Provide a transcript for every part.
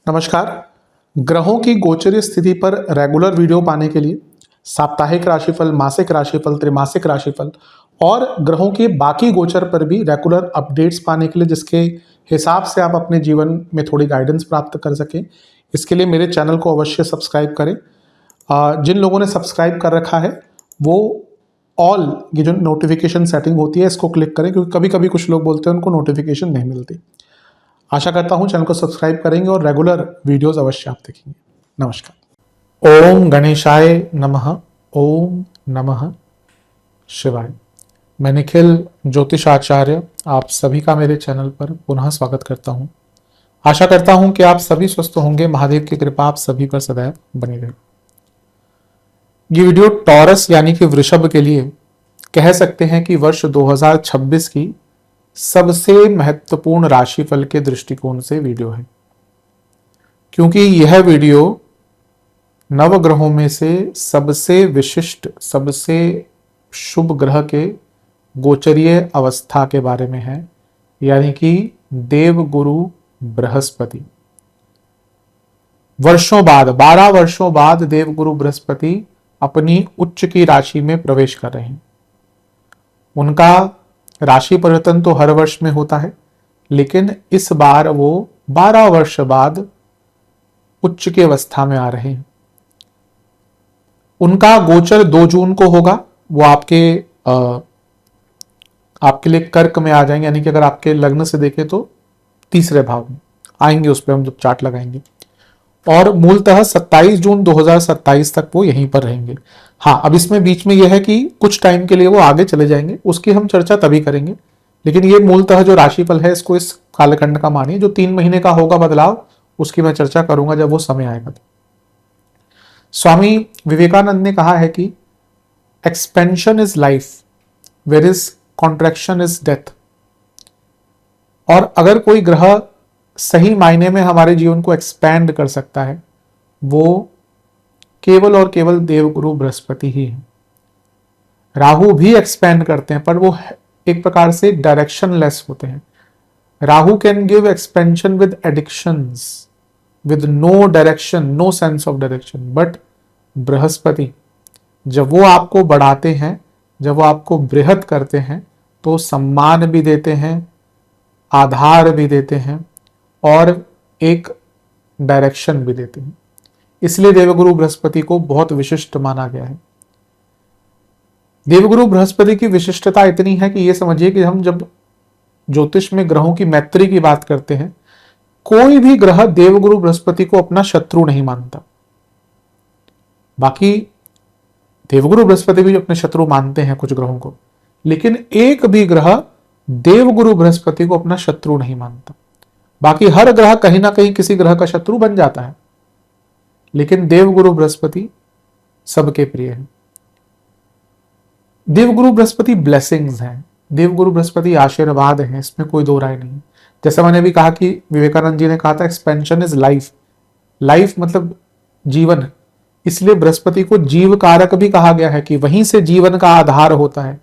नमस्कार। ग्रहों की गोचरीय स्थिति पर रेगुलर वीडियो पाने के लिए साप्ताहिक राशिफल, मासिक राशिफल, त्रैमासिक राशिफल और ग्रहों के बाकी गोचर पर भी रेगुलर अपडेट्स पाने के लिए, जिसके हिसाब से आप अपने जीवन में थोड़ी गाइडेंस प्राप्त कर सकें, इसके लिए मेरे चैनल को अवश्य सब्सक्राइब करें। जिन लोगों ने सब्सक्राइब कर रखा है वो ऑल ये जो नोटिफिकेशन सेटिंग होती है इसको क्लिक करें, क्योंकि कभी कभी कुछ लोग बोलते हैं उनको नोटिफिकेशन नहीं मिलती। आशा करता हूं चैनल को सब्सक्राइब करेंगे और रेगुलर वीडियोस अवश्य आप देखेंगे। नमस्कार। ओम गणेशाय नमः। ओम नमः शिवाय। मैं निखिल ज्योतिष आचार्य आप सभी का मेरे चैनल पर पुनः स्वागत करता हूं। आशा करता हूं कि आप सभी स्वस्थ होंगे। महादेव की कृपा आप सभी पर सदैव बनी रहे। ये वीडियो टॉरस यानी कि वृषभ के लिए कह सकते हैं कि वर्ष 2026 की सबसे महत्वपूर्ण राशिफल के दृष्टिकोण से वीडियो है, क्योंकि यह वीडियो नवग्रहों में से सबसे विशिष्ट, सबसे शुभ ग्रह के गोचरीय अवस्था के बारे में है, यानी कि देवगुरु बृहस्पति। वर्षों बाद, 12 वर्षों बाद देवगुरु बृहस्पति अपनी उच्च की राशि में प्रवेश कर रहे हैं। उनका राशि परिवर्तन तो हर वर्ष में होता है, लेकिन इस बार वो 12 वर्ष बाद उच्च की अवस्था में आ रहे हैं। उनका गोचर 2 जून को होगा। वो आपके लिए कर्क में आ जाएंगे, यानी कि अगर आपके लग्न से देखें तो तीसरे भाव में आएंगे, उस पर हम जब चार्ट लगाएंगे। और मूलतः 27 जून 2027 तक वो यहीं पर रहेंगे। हाँ, अब इसमें बीच में यह है कि कुछ टाइम के लिए वो आगे चले जाएंगे, उसकी हम चर्चा तभी करेंगे। लेकिन ये मूलतः जो राशिफल है इसको इस कालखंड का मानिए। जो 3 महीने का होगा बदलाव, उसकी मैं चर्चा करूंगा जब वो समय आएगा। स्वामी विवेकानंद ने कहा है कि expansion is life, where is contraction is death. और अगर कोई ग्रह सही मायने में हमारे जीवन को एक्सपैंड कर सकता है, वो केवल और केवल देवगुरु बृहस्पति ही है। राहु भी एक्सपैंड करते हैं, पर वो एक प्रकार से डायरेक्शनलेस होते हैं। Rahu can give expansion with addictions, with no direction, no sense of direction. But Brihaspati जब वो आपको बढ़ाते हैं, जब वो आपको बृहत करते हैं, तो सम्मान भी देते हैं, आधार भी देते हैं और एक डायरेक्शन भी देते हैं। इसलिए देवगुरु बृहस्पति को बहुत विशिष्ट माना गया है। देवगुरु बृहस्पति की विशिष्टता इतनी है कि यह समझिए कि हम जब ज्योतिष में ग्रहों की मैत्री की बात करते हैं, कोई भी ग्रह देवगुरु बृहस्पति को अपना शत्रु नहीं मानता। बाकी देवगुरु बृहस्पति भी अपने शत्रु मानते हैं कुछ ग्रहों को, लेकिन एक भी ग्रह देवगुरु बृहस्पति को अपना शत्रु नहीं मानता। बाकी हर ग्रह कहीं ना कहीं किसी ग्रह का शत्रु बन जाता है, लेकिन देवगुरु बृहस्पति सबके प्रिय है। देवगुरु बृहस्पति ब्लेसिंग्स हैं, देवगुरु बृहस्पति आशीर्वाद हैं, इसमें कोई दो राय नहीं। जैसा मैंने भी कहा कि विवेकानंद जी ने कहा था एक्सपेंशन इज लाइफ। लाइफ मतलब जीवन, इसलिए बृहस्पति को जीव कारक भी कहा गया है कि वहीं से जीवन का आधार होता है।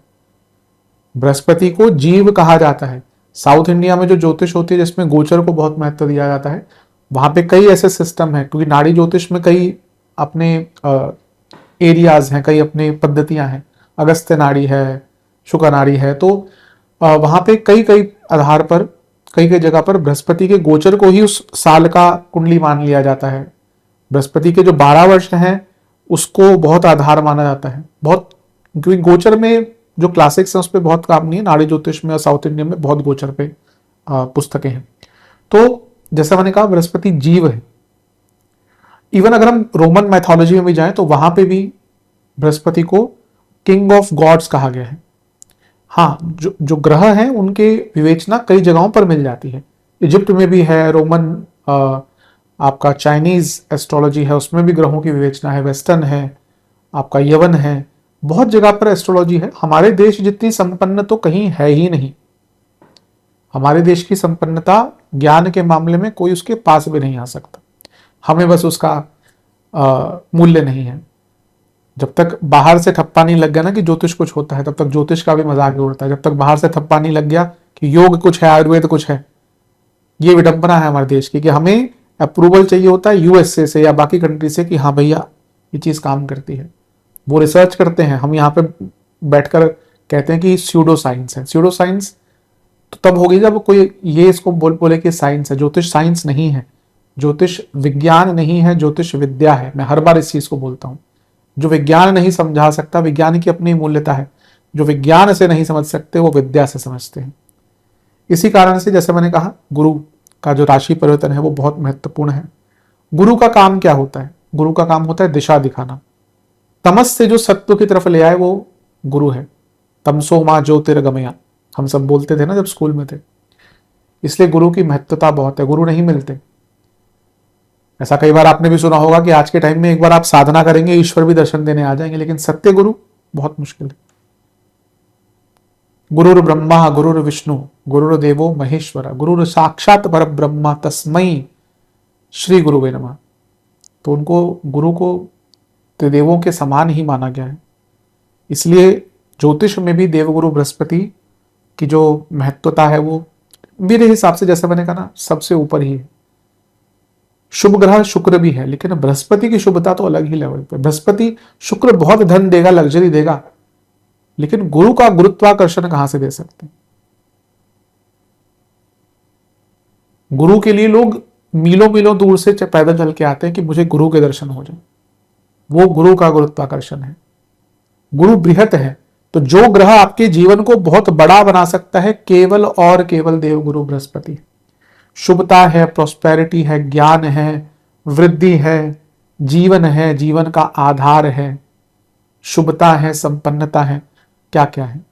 बृहस्पति को जीव कहा जाता है। साउथ इंडिया में जो ज्योतिष होती है जिसमें गोचर को बहुत महत्व दिया जाता है, वहां पे कई ऐसे सिस्टम है, क्योंकि नाड़ी ज्योतिष में कई अपने एरियाज हैं, कई अपने पद्धतियां हैं। अगस्त्य नाड़ी है, शुक्र नाड़ी है, तो वहां पे कई आधार पर, कई जगह पर बृहस्पति के गोचर को ही उस साल का कुंडली मान लिया जाता है। बृहस्पति के जो 12 वर्ष हैं उसको बहुत आधार माना जाता है, बहुत, क्योंकि गोचर में जो क्लासिक्स हैं उस पर बहुत काम नहीं है। नाड़ी ज्योतिष में और साउथ इंडिया में बहुत गोचर पे पुस्तकें हैं। तो जैसा मैंने कहा बृहस्पति जीव है। इवन अगर हम रोमन मैथोलॉजी में भी जाएं तो वहां पे भी बृहस्पति को किंग ऑफ गॉड्स कहा गया है। हाँ, जो ग्रह हैं उनके विवेचना कई जगहों पर मिल जाती है। इजिप्ट में भी है, रोमन आपका चाइनीज एस्ट्रोलॉजी है, उसमें भी ग्रहों की विवेचना है। वेस्टर्न है, आपका यवन है, बहुत जगह पर एस्ट्रोलॉजी है। हमारे देश जितनी संपन्न तो कहीं है ही नहीं। हमारे देश की संपन्नता ज्ञान के मामले में कोई उसके पास भी नहीं आ सकता। हमें बस उसका मूल्य नहीं है। जब तक बाहर से ठप्पा नहीं लग गया ना कि ज्योतिष कुछ होता है, तब तक ज्योतिष का भी मजाक उड़ता है। जब तक बाहर से ठप्पा नहीं लग गया कि योग कुछ है, आयुर्वेद कुछ है, ये विडंबना है हमारे देश की कि हमें अप्रूवल चाहिए होता है यूएसए से या बाकी कंट्री से कि हाँ भैया ये चीज काम करती है। वो रिसर्च करते हैं, हम यहाँ पे बैठकर कहते हैं कि स्यूडो साइंस है। स्यूडो साइंस तो तब होगी जब कोई ये इसको बोले कि साइंस है। ज्योतिष साइंस नहीं है, ज्योतिष विज्ञान नहीं है, ज्योतिष विद्या है। मैं हर बार इस चीज को बोलता हूं। जो विज्ञान नहीं समझा सकता, विज्ञान की अपनी मूल्यता है, जो विज्ञान से नहीं समझ सकते वो विद्या से समझते हैं। इसी कारण से जैसे मैंने कहा, गुरु का जो राशि परिवर्तन है वो बहुत महत्वपूर्ण है। गुरु का काम क्या होता है? गुरु का काम होता है दिशा दिखाना। तमस से जो सत्व की तरफ ले आए वो गुरु है। तमसो मां ज्योतिर्गमया, हम सब बोलते थे ना जब स्कूल में थे। इसलिए गुरु की महत्वता बहुत है। गुरु नहीं मिलते। ऐसा कई बार आपने भी सुना होगा कि आज के टाइम में एक बार आप साधना करेंगे, ईश्वर भी दर्शन देने आ जाएंगे, लेकिन सत्य गुरु बहुत मुश्किल है। गुरुर ब्रह्मा गुरुर विष्णु गुरुर्देवो महेश्वर गुरुर साक्षात पर ब्रह्मा तस्मै श्री गुरुवे नमः। तो उनको, गुरु को त्रिदेवों के समान ही माना गया है। इसलिए ज्योतिष में भी देवगुरु बृहस्पति की जो महत्वता है वो मेरे हिसाब से, जैसे मैंने कहा ना, सबसे ऊपर ही है। शुभ ग्रह शुक्र भी है, लेकिन बृहस्पति की शुभता तो अलग ही लेवल पे। बृहस्पति, शुक्र बहुत धन देगा, लग्जरी देगा, लेकिन गुरु का गुरुत्वाकर्षण कहां से दे सकते हैं? गुरु के लिए लोग मीलों मीलों दूर से पैदल चल के आते हैं कि मुझे गुरु के दर्शन हो जाए। वो गुरु का गुरुत्वाकर्षण है। गुरु बृहत है। तो जो ग्रह आपके जीवन को बहुत बड़ा बना सकता है, केवल और केवल देवगुरु बृहस्पति। शुभता है, प्रोस्पेरिटी है, ज्ञान है, वृद्धि है, जीवन है, जीवन का आधार है, शुभता है, संपन्नता है, क्या क्या है।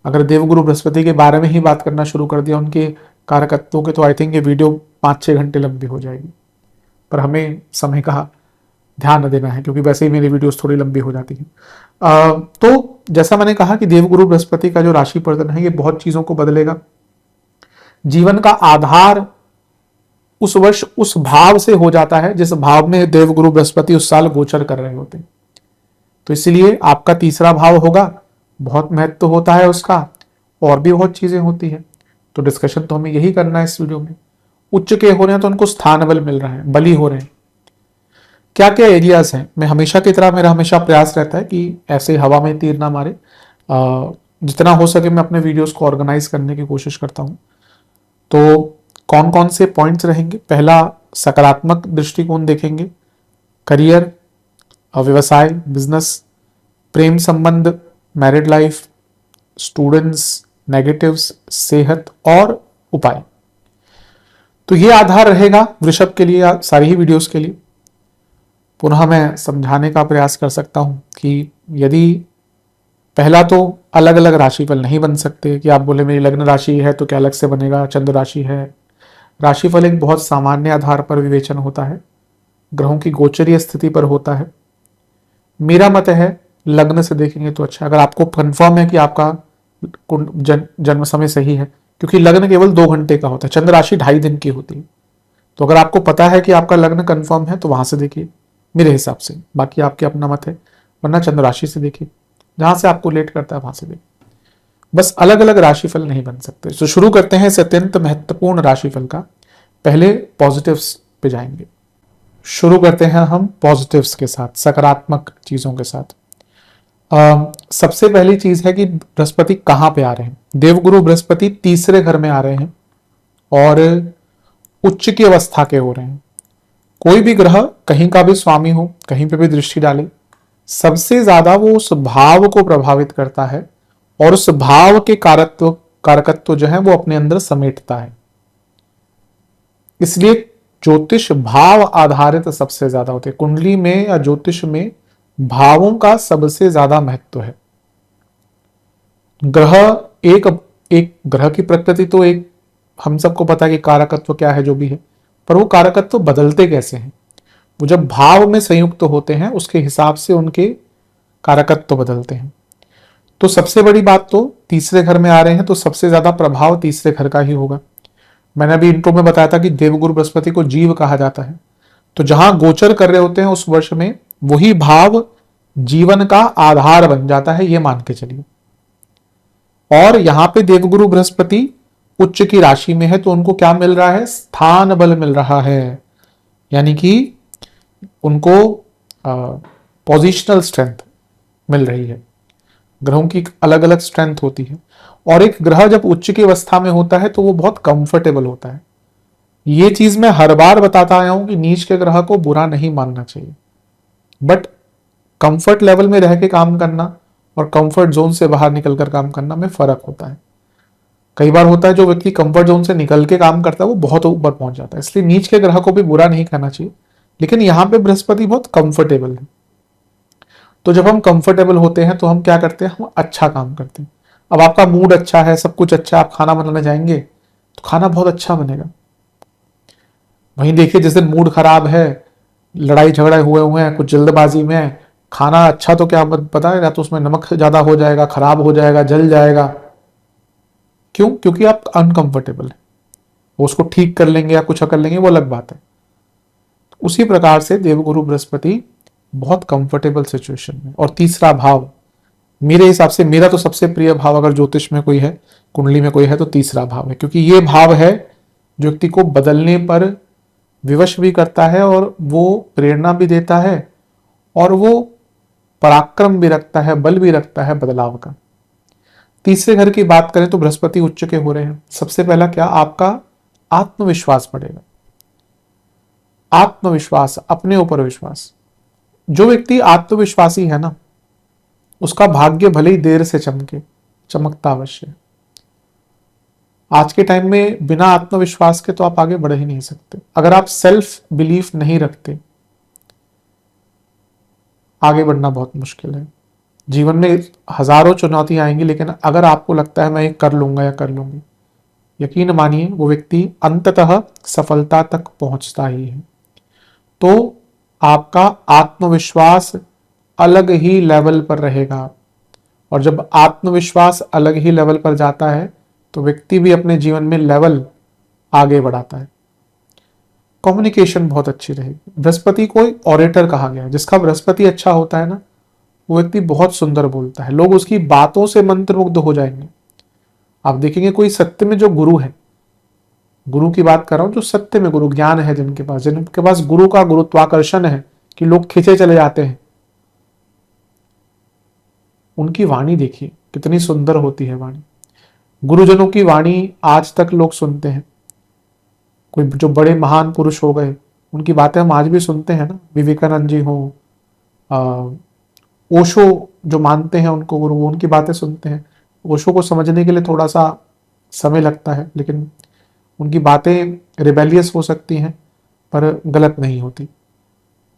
अगर देवगुरु बृहस्पति के बारे में ही बात करना शुरू कर दिया, उनके कारकत्वों के, तो आई थिंक ये वीडियो 5-6 घंटे लंबी हो जाएगी। पर हमें समय का ध्यान देना है, क्योंकि वैसे ही मेरी वीडियोस थोड़ी लंबी हो जाती हैं। तो जैसा मैंने कहा कि देवगुरु बृहस्पति का जो राशि परिवर्तन है ये बहुत चीजों को बदलेगा। जीवन का आधार उस वर्ष उस भाव से हो जाता है जिस भाव में देवगुरु बृहस्पति उस साल गोचर कर रहे होते हैं। तो इसलिए आपका तीसरा भाव होगा, बहुत महत्व होता है उसका, और भी बहुत चीजें होती है। तो डिस्कशन तो हमें यही करना है इस वीडियो में। उच्च के हो रहे हैं तो उनको स्थान बल मिल रहा है, बली हो रहे हैं। क्या क्या एरियाज हैं? मैं हमेशा की तरह, मेरा हमेशा प्रयास रहता है कि ऐसे हवा में तीर ना मारे। जितना हो सके मैं अपने वीडियोस को ऑर्गेनाइज करने की कोशिश करता हूं। तो कौन कौन से पॉइंट्स रहेंगे? पहला, सकारात्मक दृष्टिकोण देखेंगे, करियर, व्यवसाय, बिजनेस, प्रेम संबंध, मैरिड लाइफ, स्टूडेंट्स, नेगेटिव्स, सेहत और उपाय। तो ये आधार रहेगा वृषभ के लिए, सारी ही वीडियोस के लिए। पुनः मैं समझाने का प्रयास कर सकता हूं कि यदि पहला तो अलग अलग राशिफल नहीं बन सकते कि आप बोले मेरी लग्न राशि है तो क्या अलग से बनेगा, चंद्र राशि है। राशिफल एक बहुत सामान्य आधार पर विवेचन होता है, ग्रहों की गोचरीय स्थिति पर होता है। मेरा मत है लग्न से देखेंगे तो अच्छा, अगर आपको कंफर्म है कि आपका जन्म समय सही है, क्योंकि लग्न केवल 2 घंटे का होता है, चंद्र राशि 2.5 दिन की होती है। तो अगर आपको पता है कि आपका लग्न कंफर्म है तो वहां से देखिए मेरे हिसाब से, बाकी आपके अपना मत है, वरना चंद्र राशि से देखिए, जहां से आपको लेट करता है वहां से देखिए। बस अलग अलग राशिफल नहीं बन सकते। तो शुरू करते हैं इस अत्यंत महत्वपूर्ण राशिफल का। पहले पॉजिटिव्स पे जाएंगे। शुरू करते हैं हम पॉजिटिव्स के साथ, सकारात्मक चीजों के साथ। सबसे पहली चीज है कि बृहस्पति कहां पे आ रहे हैं। देवगुरु बृहस्पति तीसरे घर में आ रहे हैं और उच्च की अवस्था के हो रहे हैं। कोई भी ग्रह कहीं का भी स्वामी हो, कहीं पे भी दृष्टि डाले, सबसे ज्यादा वो उस भाव को प्रभावित करता है और उस भाव के कारकत्व जो है वो अपने अंदर समेटता है। इसलिए ज्योतिष भाव आधारित सबसे ज्यादा होते हैं। कुंडली में या ज्योतिष में भावों का सबसे ज्यादा महत्व है। ग्रह एक ग्रह की प्रकृति तो एक, हम सबको पता है कि कारकत्व क्या है जो भी है, पर वो कारकत्व बदलते कैसे हैं। वो जब भाव में संयुक्त होते हैं उसके हिसाब से उनके कारकत्व बदलते हैं। तो सबसे बड़ी बात तो तीसरे घर में आ रहे हैं तो सबसे ज्यादा प्रभाव तीसरे घर का ही होगा। मैंने अभी इंट्रो में बताया था कि देवगुरु बृहस्पति को जीव कहा जाता है। तो जहां गोचर कर रहे होते हैं उस वर्ष में वही भाव जीवन का आधार बन जाता है, ये मान के चलिए। और यहां पे देवगुरु बृहस्पति उच्च की राशि में है तो उनको क्या मिल रहा है, स्थान बल मिल रहा है, यानी कि उनको पोजिशनल स्ट्रेंथ मिल रही है। ग्रहों की अलग अलग स्ट्रेंथ होती है, और एक ग्रह जब उच्च की अवस्था में होता है तो वो बहुत कंफर्टेबल होता है। ये चीज मैं हर बार बताता आया हूं कि नीच के ग्रह को बुरा नहीं मानना चाहिए, बट कंफर्ट लेवल में रह के काम करना और कंफर्ट जोन से बाहर निकलकर काम करना में फर्क होता है। कई बार होता है जो व्यक्ति कंफर्ट जोन से निकल के काम करता है वो बहुत ऊपर पहुंच जाता है, इसलिए नीच के ग्रह को भी बुरा नहीं कहना चाहिए, लेकिन यहां पे बृहस्पति बहुत कंफर्टेबल है। तो जब हम कंफर्टेबल होते हैं तो हम क्या करते हैं, हम अच्छा काम करते हैं। अब आपका मूड अच्छा है, सब कुछ अच्छा है, आप खाना बनाने जाएंगे तो खाना बहुत अच्छा बनेगा। वहीं देखिए जिस दिन मूड खराब है, लड़ाई झगड़े हुए हैं, कुछ जल्दबाजी में है, खाना अच्छा तो क्या पता है, या तो उसमें नमक ज्यादा हो जाएगा, खराब हो जाएगा, जल जाएगा। क्यों? क्योंकि आप अनकंफर्टेबल है। वो उसको ठीक कर लेंगे या कुछ कर लेंगे वो अलग बात है। उसी प्रकार से देवगुरु बृहस्पति बहुत कंफर्टेबल सिचुएशन में। और तीसरा भाव मेरे हिसाब से, मेरा तो सबसे प्रिय भाव अगर ज्योतिष में कोई है, कुंडली में कोई है, तो तीसरा भाव है, क्योंकि ये भाव है जो व्यक्ति को बदलने पर विवश भी करता है, और वो प्रेरणा भी देता है, और वो पराक्रम भी रखता है, बल भी रखता है बदलाव का। तीसरे घर की बात करें तो बृहस्पति उच्च के हो रहे हैं। सबसे पहला क्या, आपका आत्मविश्वास बढ़ेगा। आत्मविश्वास, अपने ऊपर विश्वास। जो व्यक्ति आत्मविश्वासी है ना, उसका भाग्य भले ही देर से चमके, चमकता अवश्य है। आज के टाइम में बिना आत्मविश्वास के तो आप आगे बढ़ ही नहीं सकते। अगर आप सेल्फ बिलीफ नहीं रखते, आगे बढ़ना बहुत मुश्किल है। जीवन में हजारों चुनौतियां आएंगी, लेकिन अगर आपको लगता है मैं ये कर लूंगा या कर लूंगी, यकीन मानिए वो व्यक्ति अंततः सफलता तक पहुंचता ही है। तो आपका आत्मविश्वास अलग ही लेवल पर रहेगा, और जब आत्मविश्वास अलग ही लेवल पर जाता है तो व्यक्ति भी अपने जीवन में लेवल आगे बढ़ाता है। कम्युनिकेशन बहुत अच्छी रहेगी। बृहस्पति को ऑरेटर कहा गया है। जिसका बृहस्पति अच्छा होता है ना, वो व्यक्ति बहुत सुंदर बोलता है, लोग उसकी बातों से मंत्रमुग्ध हो जाएंगे। आप देखेंगे कोई सत्य में जो गुरु है, गुरु की बात कर रहा हूं, जो सत्य में गुरु ज्ञान है, जिनके पास गुरु का गुरुत्वाकर्षण है कि लोग खींचे चले जाते हैं, उनकी वाणी देखिए कितनी सुंदर होती है वाणी। गुरुजनों की वाणी आज तक लोग सुनते हैं। कोई जो बड़े महान पुरुष हो गए, उनकी बातें हम आज भी सुनते हैं ना। विवेकानंद जी हो, ओशो जो मानते हैं उनको गुरु, वो उनकी बातें सुनते हैं। ओशो को समझने के लिए थोड़ा सा समय लगता है, लेकिन उनकी बातें रिबेलियस हो सकती हैं पर गलत नहीं होती।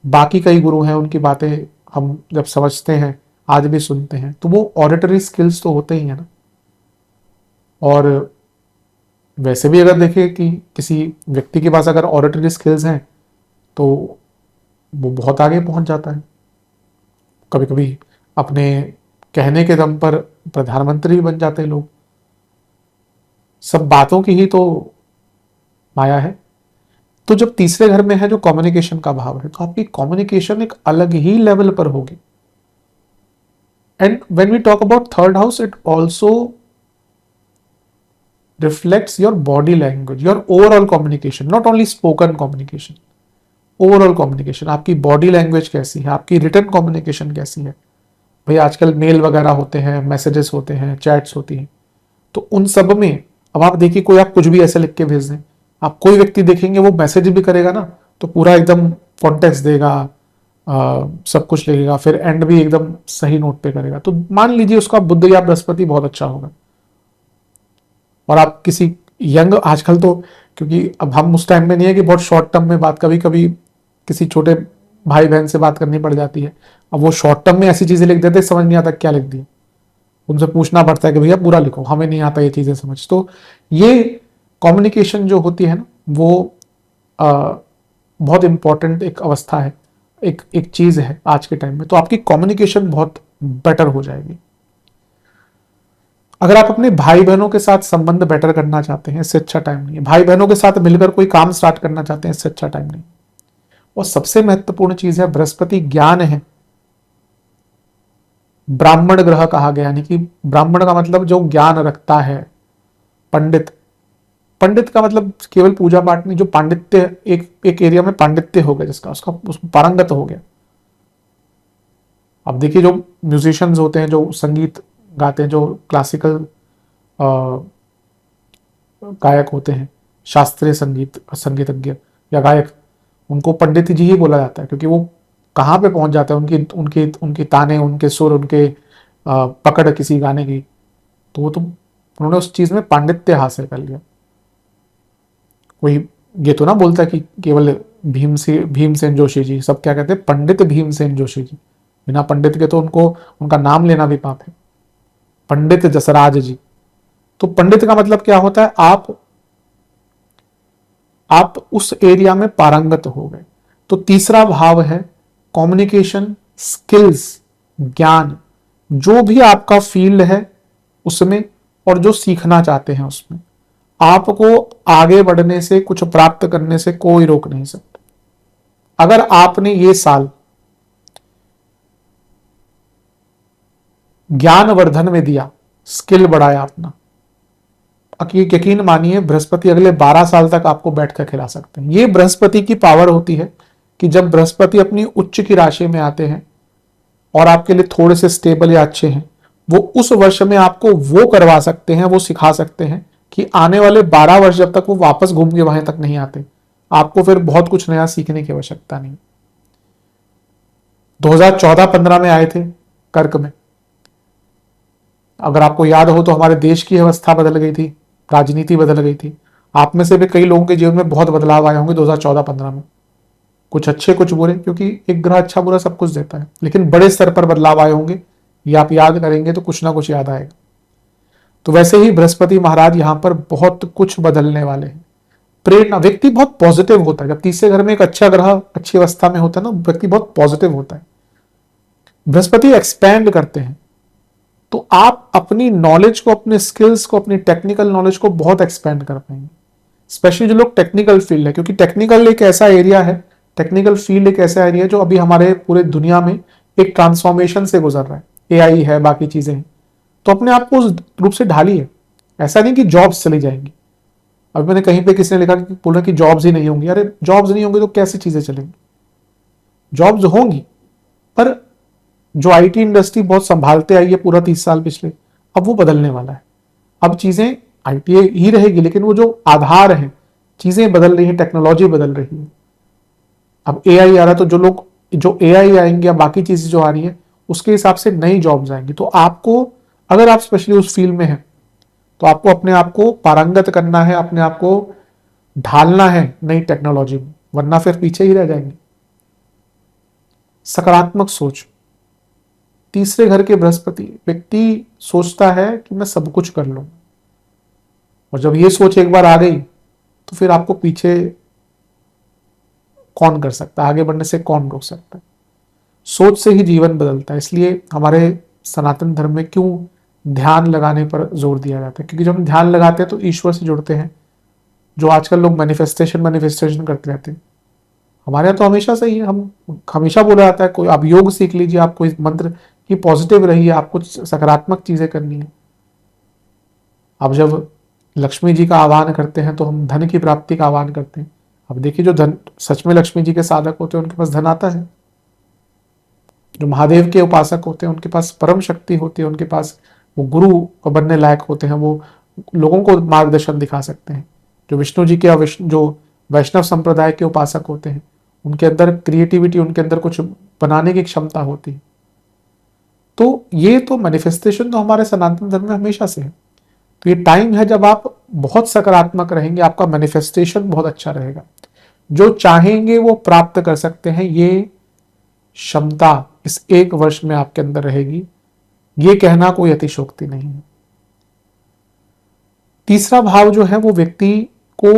बाकी कई गुरु हैं, उनकी बातें हम जब समझते हैं, आज भी सुनते हैं, तो वो ऑडिटरी स्किल्स तो होते ही है ना। और वैसे भी अगर देखें कि किसी व्यक्ति के पास अगर ऑडिटरी स्किल्स हैं तो वो बहुत आगे पहुंच जाता है। कभी कभी अपने कहने के दम पर प्रधानमंत्री भी बन जाते हैं लोग। सब बातों की ही तो माया है। तो जब तीसरे घर में है जो कम्युनिकेशन का भाव है, तो आपकी कम्युनिकेशन एक अलग ही लेवल पर होगी। And when we talk about third house, it also reflects your body language, your overall communication, not only spoken communication, overall communication। आपकी बॉडी लैंग्वेज कैसी है, आपकी रिटर्न कम्युनिकेशन कैसी है। भाई आजकल मेल वगैरह होते हैं, मैसेजेस होते हैं, चैट्स होती हैं, तो उन सब में अब आप देखिए, कोई आप कुछ भी ऐसे लिख के भेज दें, आप कोई व्यक्ति देखेंगे वो मैसेज भी करेगा ना तो पूरा एकदम कॉन्टेक्स्ट देगा, सब कुछ लिखेगा, फिर एंड भी एकदम सही नोट पे करेगा। तो मान लीजिए उसका बुध या बृहस्पति बहुत अच्छा होगा। और आप किसी यंग, आजकल तो क्योंकि अब हम उस टाइम में नहीं है कि बहुत शॉर्ट टर्म में बात, कभी कभी किसी छोटे भाई बहन से बात करनी पड़ जाती है। अब वो शॉर्ट टर्म में ऐसी चीजें लिख देते, समझ नहीं आता क्या लिख दिया। उनसे पूछना पड़ता है कि भैया पूरा लिखो, हमें नहीं आता ये चीजें समझ। तो ये कम्युनिकेशन जो होती है ना, वो बहुत इंपॉर्टेंट एक अवस्था है, एक चीज है आज के टाइम में। तो आपकी कम्युनिकेशन बहुत बेटर हो जाएगी। अगर आप अपने भाई बहनों के साथ संबंध बेटर करना चाहते हैं, इससे अच्छा टाइम नहीं है। भाई बहनों के साथ मिलकर कोई काम स्टार्ट करना चाहते हैं, इससे अच्छा टाइम नहीं। और सबसे महत्वपूर्ण चीज है, बृहस्पति ज्ञान है, ब्राह्मण ग्रह कहा गया, यानी कि ब्राह्मण का मतलब जो ज्ञान रखता है, पंडित। पंडित का मतलब केवल पूजा पाठ नहीं, जो पांडित्य एक एरिया में पांडित्य हो गया, जिसका उसका उसमें पारंगत हो गया। अब देखिए जो म्यूजिशियंस होते हैं, जो संगीत गाते हैं, जो क्लासिकल गायक होते हैं, शास्त्रीय संगीतज्ञ या गायक, उनको पंडित जी ही बोला जाता है, क्योंकि वो कहाँ पे पहुंच जाता है, उनकी उनकी उनकी ताने, उनके सुर, उनके पकड़ किसी गाने की, तो वो तो उन्होंने उस चीज में पांडित्य हासिल कर लिया। कोई ये तो ना बोलता कि केवल भीमसेन जोशी जी, सब क्या कहते हैं, पंडित भीमसेन जोशी जी। बिना पंडित के तो उनको उनका नाम लेना भी पाप है, पंडित जसराज जी। तो पंडित का मतलब क्या होता है, आप उस एरिया में पारंगत हो गए। तो तीसरा भाव है कम्युनिकेशन स्किल्स, ज्ञान, जो भी आपका फील्ड है उसमें और जो सीखना चाहते हैं उसमें, आपको आगे बढ़ने से, कुछ प्राप्त करने से कोई रोक नहीं सकता। अगर आपने ये साल ज्ञान वर्धन में दिया, स्किल बढ़ाया अपना, यकीन मानिए बृहस्पति अगले 12 साल तक आपको बैठकर खिला सकते हैं। ये बृहस्पति की पावर होती है कि जब बृहस्पति अपनी उच्च की राशि में आते हैं और आपके लिए थोड़े से स्टेबल या अच्छे हैं, वो उस वर्ष में आपको वो करवा सकते हैं, वो सिखा सकते हैं कि आने वाले 12 वर्ष जब तक वो वापस घूम के वहां तक नहीं आते, आपको फिर बहुत कुछ नया सीखने की आवश्यकता नहीं। 2014-15 में आए थे कर्क में, अगर आपको याद हो तो हमारे देश की अवस्था बदल गई थी, राजनीति बदल गई थी। आप में से भी कई लोगों के जीवन में बहुत बदलाव आए होंगे 2014-15 में, कुछ अच्छे कुछ बुरे, क्योंकि एक ग्रह अच्छा बुरा सब कुछ देता है, लेकिन बड़े स्तर पर बदलाव आए होंगे, ये आप याद करेंगे तो कुछ ना कुछ याद आएगा। तो वैसे ही बृहस्पति महाराज यहां पर बहुत कुछ बदलने वाले हैं। प्रेरणा, व्यक्ति बहुत पॉजिटिव होता है जब तीसरे घर में एक अच्छा ग्रह अच्छी अवस्था में होता है ना, व्यक्ति बहुत पॉजिटिव होता है। बृहस्पति एक्सपैंड करते हैं, तो आप अपनी नॉलेज को, अपने स्किल्स को, अपनी टेक्निकल नॉलेज को बहुत एक्सपेंड कर पाएंगे। स्पेशली जो लोग टेक्निकल फील्ड है, क्योंकि टेक्निकल एक ऐसा एरिया है, टेक्निकल फील्ड एक ऐसा एरिया है जो अभी हमारे पूरे दुनिया में एक ट्रांसफॉर्मेशन से गुजर रहा है। एआई है, बाकी चीजें हैं, तो अपने आप को उस रूप से ढालिए। ऐसा नहीं कि जॉब्स चली जाएंगी। अभी मैंने कहीं पे किसी ने लिखा कि बोला कि जॉब्स ही नहीं होंगी। अरे जॉब्स नहीं होंगी तो कैसी चीजें चलेंगी? जॉब्स होंगी, पर जो आईटी इंडस्ट्री बहुत संभालते आई है पूरा 30 साल पिछले, अब वो बदलने वाला है। अब चीजें आईटी ही रहेगी, लेकिन वो जो आधार है, चीजें बदल रही है, टेक्नोलॉजी बदल रही है। अब एआई आ रहा है, तो जो एआई आएंगे या बाकी चीजें जो आ रही है, उसके हिसाब से नई जॉब्स आएंगी। तो आपको, अगर आप स्पेशली उस फील्ड में हैं, तो आपको अपने आप को पारंगत करना है, अपने आप को ढालना है नई टेक्नोलॉजी में, वरना फिर पीछे ही रह जाएंगे। सकारात्मक सोच, तीसरे घर के बृहस्पति, व्यक्ति सोचता है कि मैं सब कुछ कर लूं, और जब ये सोच एक बार आ गई तो फिर आपको पीछे कौन कर सकता है, आगे बढ़ने से कौन रोक सकता है? सोच से ही जीवन बदलता है। इसलिए हमारे सनातन धर्म में क्यों ध्यान लगाने पर जोर दिया जाता है, क्योंकि जब हम ध्यान लगाते हैं तो ईश्वर से जुड़ते हैं। जो आजकल लोग मैनिफेस्टेशन करते रहते हैं, हमारे यहाँ तो हमेशा से ही हम हमेशा बोला जाता है, कोई आप योग सीख लीजिए, आप कोई मंत्र की पॉजिटिव रहिए, आपको सकारात्मक चीजें करनी है। अब जब लक्ष्मी जी का आह्वान करते हैं तो हम धन की प्राप्ति का आह्वान करते हैं। अब देखिए, जो धन सच में लक्ष्मी जी के साधक होते हैं उनके पास धन आता है। जो महादेव के उपासक होते हैं उनके पास परम शक्ति होती है, उनके पास वो गुरु को बनने लायक होते हैं, वो लोगों को मार्गदर्शन दिखा सकते हैं। जो विष्णु जी के जो वैष्णव संप्रदाय के उपासक होते हैं, उनके अंदर क्रिएटिविटी, उनके अंदर कुछ बनाने की क्षमता होती है। तो ये तो मैनिफेस्टेशन तो हमारे सनातन धर्म में हमेशा से है। तो ये टाइम है जब आप बहुत सकारात्मक रहेंगे, आपका मैनिफेस्टेशन बहुत अच्छा रहेगा, जो चाहेंगे वो प्राप्त कर सकते हैं। ये क्षमता इस एक वर्ष में आपके अंदर रहेगी, ये कहना कोई अतिशोक्ति नहीं है। तीसरा भाव जो है वो व्यक्ति को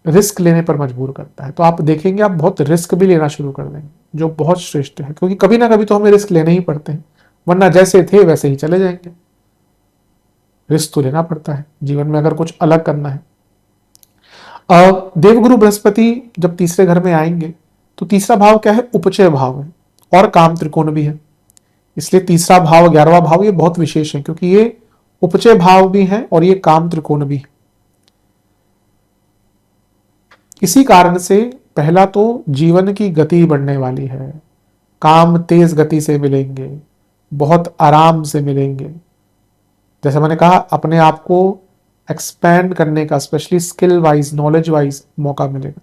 रिस्क लेने पर मजबूर करता है। तो आप देखेंगे आप बहुत रिस्क भी लेना शुरू कर देंगे, जो बहुत श्रेष्ठ है, क्योंकि कभी ना कभी तो हमें रिस्क लेने ही पड़ते हैं, वरना जैसे थे वैसे ही चले जाएंगे। रिस्क तो लेना पड़ता है जीवन में अगर कुछ अलग करना है। देवगुरु बृहस्पति जब तीसरे घर में आएंगे तो तीसरा भाव क्या है? उपचय भाव है, और काम त्रिकोण भी है। इसलिए तीसरा भाव, 11वां भाव, ये बहुत विशेष है, क्योंकि ये उपचय भाव भी है और ये काम त्रिकोण भी है। इसी कारण से पहला तो जीवन की गति बढ़ने वाली है, काम तेज गति से मिलेंगे, बहुत आराम से मिलेंगे। जैसे मैंने कहा, अपने आप को एक्सपैंड करने का, specially skill wise, knowledge wise मौका मिलेगा।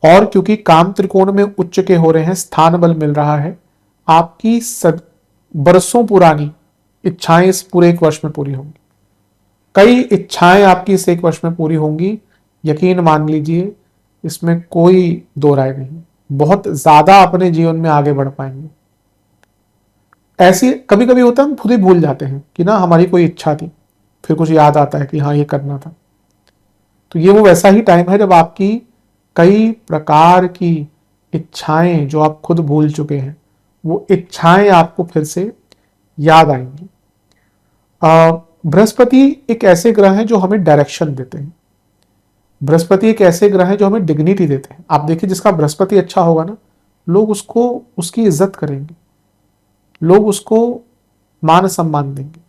और क्योंकि काम त्रिकोण में उच्च के हो रहे हैं, स्थान बल मिल रहा है, आपकी बरसों पुरानी इच्छाएं इस पूरे एक वर्ष में पूरी होंगी। कई इच्छाएं आपकी इस एक वर्ष में पूरी होंगी, यकीन मान लीजिए, इसमें कोई दो राय नहीं। बहुत ज्यादा अपने जीवन में आगे बढ़ पाएंगे। ऐसी कभी कभी होता है, हम खुद ही भूल जाते हैं कि ना हमारी कोई इच्छा थी, फिर कुछ याद आता है कि हाँ ये करना था। तो ये वो वैसा ही टाइम है जब आपकी कई प्रकार की इच्छाएं जो आप खुद भूल चुके हैं, वो इच्छाएं आपको फिर से याद आएंगी। बृहस्पति एक ऐसे ग्रह हैं जो हमें डायरेक्शन देते हैं। बृहस्पति एक ऐसे ग्रह हैं जो हमें डिग्निटी देते हैं। आप देखिए, जिसका बृहस्पति अच्छा होगा ना, लोग उसको, उसकी इज्जत करेंगे, लोग उसको मान सम्मान देंगे।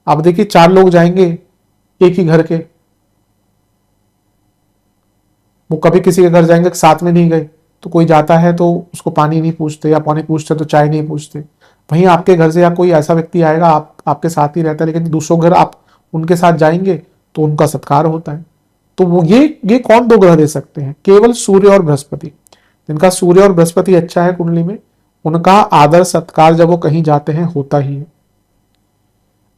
आप देखिए, 4 लोग जाएंगे एक ही घर के, वो कभी किसी के घर जाएंगे साथ में नहीं गए, तो कोई जाता है तो उसको पानी नहीं पूछते, या पानी पूछते तो चाय नहीं पूछते। वहीं आपके घर से या कोई ऐसा व्यक्ति आएगा, आपके साथ ही रहता है, लेकिन दूसरों घर आप उनके साथ जाएंगे तो उनका सत्कार होता है। तो वो ये कौन 2 ग्रह दे सकते हैं? केवल सूर्य और बृहस्पति। जिनका सूर्य और बृहस्पति अच्छा है कुंडली में, उनका आदर सत्कार जब वो कहीं जाते हैं होता ही है।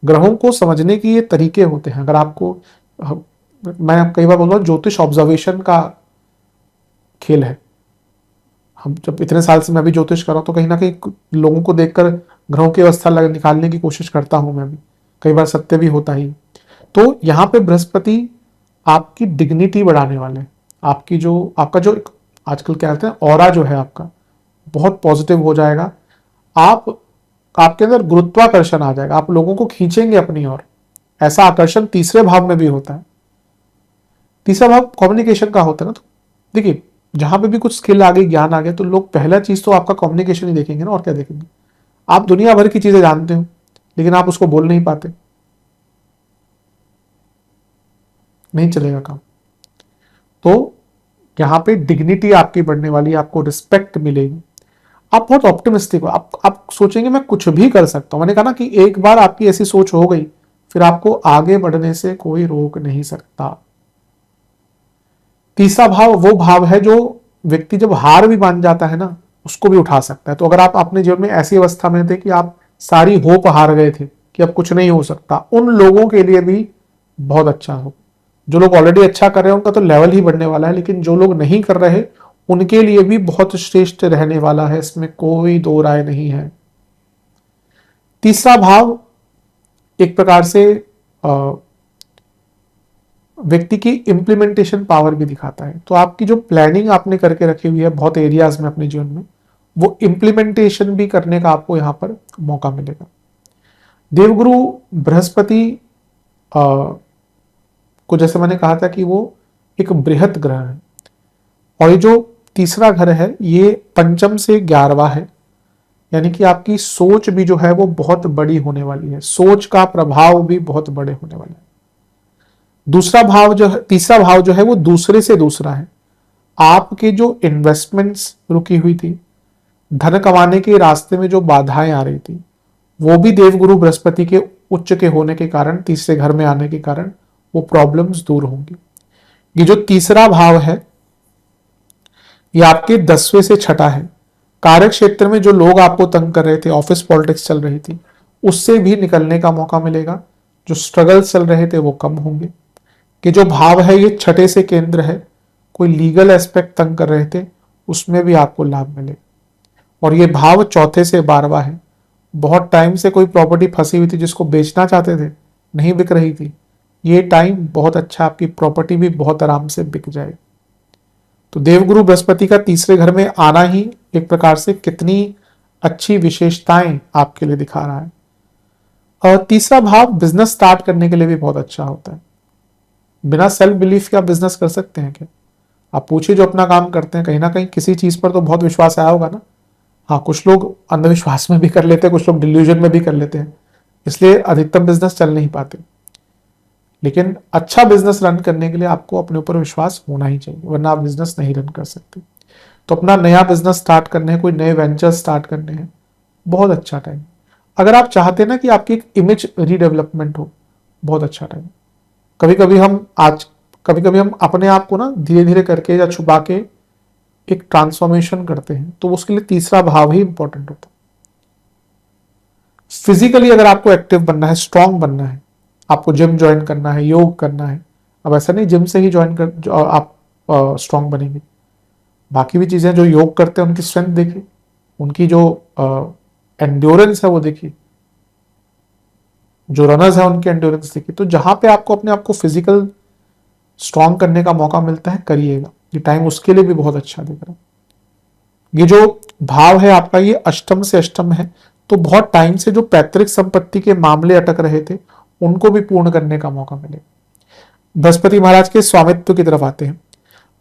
ग्रहों को समझने के ये तरीके होते हैं। अगर आपको, मैं कई बार बोल रहा हूं, ज्योतिष ऑब्जर्वेशन का खेल है। हम जब इतने साल से मैं भी ज्योतिष कर रहा हूं, तो कहीं ना कहीं लोगों को देखकर ग्रहों की अवस्था निकालने की कोशिश करता हूं मैं भी, कई बार सत्य भी होता ही। तो यहाँ पे बृहस्पति आपकी डिग्निटी बढ़ाने वाले, आपकी जो, आपका जो आजकल क्या कहते हैं, ऑरा जो है आपका, बहुत पॉजिटिव हो जाएगा। आपके अंदर गुरुत्वाकर्षण आ जाएगा, आप लोगों को खींचेंगे अपनी ओर। ऐसा आकर्षण तीसरे भाव में भी होता है। तीसरा भाव कम्युनिकेशन का होता है ना। तो देखिए, जहां पे भी कुछ स्किल आ गई, ज्ञान आ गया, तो लोग पहला चीज तो आपका कम्युनिकेशन ही देखेंगे ना, और क्या देखेंगे। आप दुनिया भर की चीजें जानते हो, लेकिन आप उसको बोल नहीं पाते, नहीं चलेगा काम। तो यहां पे डिग्निटी आपकी बढ़ने वाली, आपको रिस्पेक्ट मिलेगी। आप बहुत ऑप्टिमिस्टिक हो, आप सोचेंगे मैं कुछ भी कर सकता हूं। मैंने कहा ना कि एक बार आपकी ऐसी सोच हो गई, फिर आपको आगे बढ़ने से कोई रोक नहीं सकता। तीसरा भाव वो भाव है जो व्यक्ति जब हार भी मान जाता है ना, उसको भी उठा सकता है। तो अगर आप अपने जीवन में ऐसी अवस्था में थे कि आप सारी होप हार गए थे कि अब कुछ नहीं हो सकता, उन लोगों के लिए भी बहुत अच्छा हो। जो लोग ऑलरेडी अच्छा कर रहे हैं उनका तो लेवल ही बढ़ने वाला है, लेकिन जो लोग नहीं कर रहे उनके लिए भी बहुत श्रेष्ठ रहने वाला है, इसमें कोई दो राय नहीं है। तीसरा भाव एक प्रकार से व्यक्ति की इंप्लीमेंटेशन पावर भी दिखाता है। तो आपकी जो प्लानिंग आपने करके रखी हुई है बहुत एरियाज में अपने जीवन में, वो इंप्लीमेंटेशन भी करने का आपको यहां पर मौका मिलेगा। देवगुरु बृहस्पति को, जैसे मैंने कहा था कि वो एक बृहत ग्रह है, और ये जो तीसरा घर है ये पंचम से 11वां है, यानी कि आपकी सोच भी जो है वो बहुत बड़ी होने वाली है, सोच का प्रभाव भी बहुत बड़े होने वाला है। दूसरा भाव जो है, तीसरा भाव जो है वो दूसरे से दूसरा है। आपके जो इन्वेस्टमेंट्स रुकी हुई थी, धन कमाने के रास्ते में जो बाधाएं आ रही थी, वो भी देवगुरु बृहस्पति के उच्च के होने के कारण, तीसरे घर में आने के कारण वो प्रॉब्लम्स दूर होंगी। ये जो तीसरा भाव है ये आपके 10वें से छठा है। कार्य क्षेत्र में जो लोग आपको तंग कर रहे थे, ऑफिस पॉलिटिक्स चल रही थी, उससे भी निकलने का मौका मिलेगा। जो स्ट्रगल चल रहे थे वो कम होंगे। कि जो भाव है ये छठे से केंद्र है, कोई लीगल एस्पेक्ट तंग कर रहे थे उसमें भी आपको लाभ मिलेगा। और ये भाव चौथे से 12वां है। बहुत टाइम से कोई प्रॉपर्टी फंसी हुई थी जिसको बेचना चाहते थे, नहीं बिक रही थी, ये टाइम बहुत अच्छा, आपकी प्रॉपर्टी भी बहुत आराम से बिक जाएगी। तो देवगुरु बृहस्पति का तीसरे घर में आना ही एक प्रकार से कितनी अच्छी विशेषताएं आपके लिए दिखा रहा है। और तीसरा भाव बिजनेस स्टार्ट करने के लिए भी बहुत अच्छा होता है। बिना सेल्फ बिलीफ के आप बिजनेस कर सकते हैं क्या? आप पूछिए जो अपना काम करते हैं, कहीं ना कहीं किसी चीज पर तो बहुत विश्वास आया होगा ना। हाँ, कुछ लोग अंधविश्वास में भी कर लेते हैं, कुछ लोग डिल्यूजन में भी कर लेते हैं, इसलिए अधिकतम बिजनेस चल नहीं पाते। लेकिन अच्छा बिजनेस रन करने के लिए आपको अपने ऊपर विश्वास होना ही चाहिए, वरना आप बिजनेस नहीं रन कर सकते। तो अपना नया बिजनेस स्टार्ट करने हैं, कोई नए वेंचर स्टार्ट करने हैं, बहुत अच्छा टाइम। अगर आप चाहते हैं ना कि आपकी एक इमेज रीडेवलपमेंट हो, बहुत अच्छा टाइम। कभी कभी कभी हम अपने आप को ना धीरे धीरे करके या छुपा के एक ट्रांसफॉर्मेशन करते हैं, तो उसके लिए तीसरा भाव ही इंपॉर्टेंट होता है। फिजिकली अगर आपको एक्टिव बनना है, स्ट्रांग बनना है, आपको जिम ज्वाइन करना है, योग करना है। अब ऐसा नहीं जिम से ही ज्वाइन कर आप स्ट्रांग बनेंगे, बाकी भी चीजें जो योग करते हैं उनकी स्ट्रेंथ देखिए, उनकी जो एंड्योरेंस है वो देखिए, जो रनर्स है उनकी एंड्योरेंस देखिए। तो जहां पे आपको अपने आप को फिजिकल स्ट्रांग करने का मौका मिलता है, करिएगा। ये टाइम उसके लिए भी बहुत अच्छा दिख रहा है। ये जो भाव है आपका, ये अष्टम से अष्टम है, तो बहुत टाइम से जो पैतृक संपत्ति के मामले अटक रहे थे उनको भी पूर्ण करने का मौका मिलेगा। बृहस्पति महाराज के स्वामित्व की तरफ आते हैं,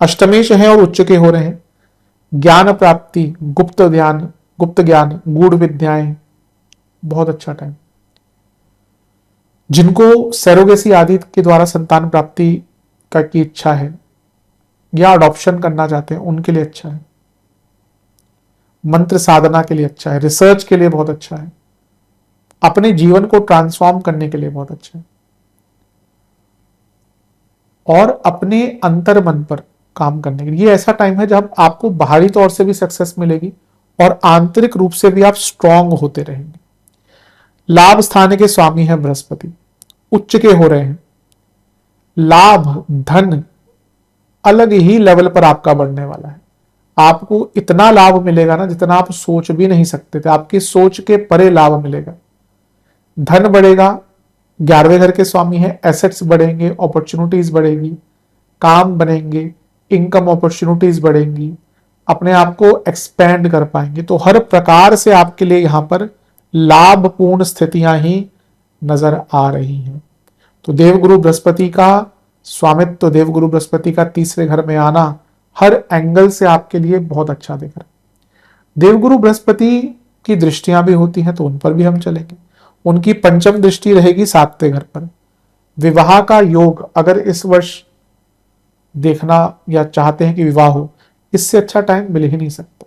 अष्टमेश है और उच्च के हो रहे हैं। ज्ञान प्राप्ति, गुप्त ज्ञान, गूढ़ विद्याएं, बहुत अच्छा टाइम। जिनको सैरोगेसी आदि के द्वारा संतान प्राप्ति का की इच्छा है या अडॉप्शन करना चाहते हैं, उनके लिए अच्छा है। मंत्र साधना के लिए अच्छा है, रिसर्च के लिए बहुत अच्छा है, अपने जीवन को ट्रांसफॉर्म करने के लिए बहुत अच्छा है, और अपने अंतर मन पर काम करने के लिए ये ऐसा टाइम है जब आपको बाहरी तौर से भी सक्सेस मिलेगी और आंतरिक रूप से भी आप स्ट्रांग होते रहेंगे। लाभ स्थान के स्वामी है बृहस्पति, उच्च के हो रहे हैं। लाभ, धन अलग ही लेवल पर आपका बढ़ने वाला है। आपको इतना लाभ मिलेगा ना जितना आप सोच भी नहीं सकते थे, आपकी सोच के परे लाभ मिलेगा। धन बढ़ेगा, 11वें घर के स्वामी है, एसेट्स बढ़ेंगे, अपॉर्चुनिटीज बढ़ेगी, काम बनेंगे, इनकम अपॉर्चुनिटीज बढ़ेंगी, अपने आप को एक्सपेंड कर पाएंगे। तो हर प्रकार से आपके लिए यहां पर लाभपूर्ण स्थितियां ही नजर आ रही हैं। तो देवगुरु बृहस्पति का स्वामित्व, देवगुरु बृहस्पति का तीसरे घर में आना हर एंगल से आपके लिए बहुत अच्छा दिख रहा है। देवगुरु बृहस्पति की दृष्टियां भी होती हैं, तो उन पर भी हम चलेंगे। उनकी पंचम दृष्टि रहेगी 7वें घर पर। विवाह का योग अगर इस वर्ष देखना या चाहते हैं कि विवाह हो, इससे अच्छा टाइम मिल ही नहीं सकता।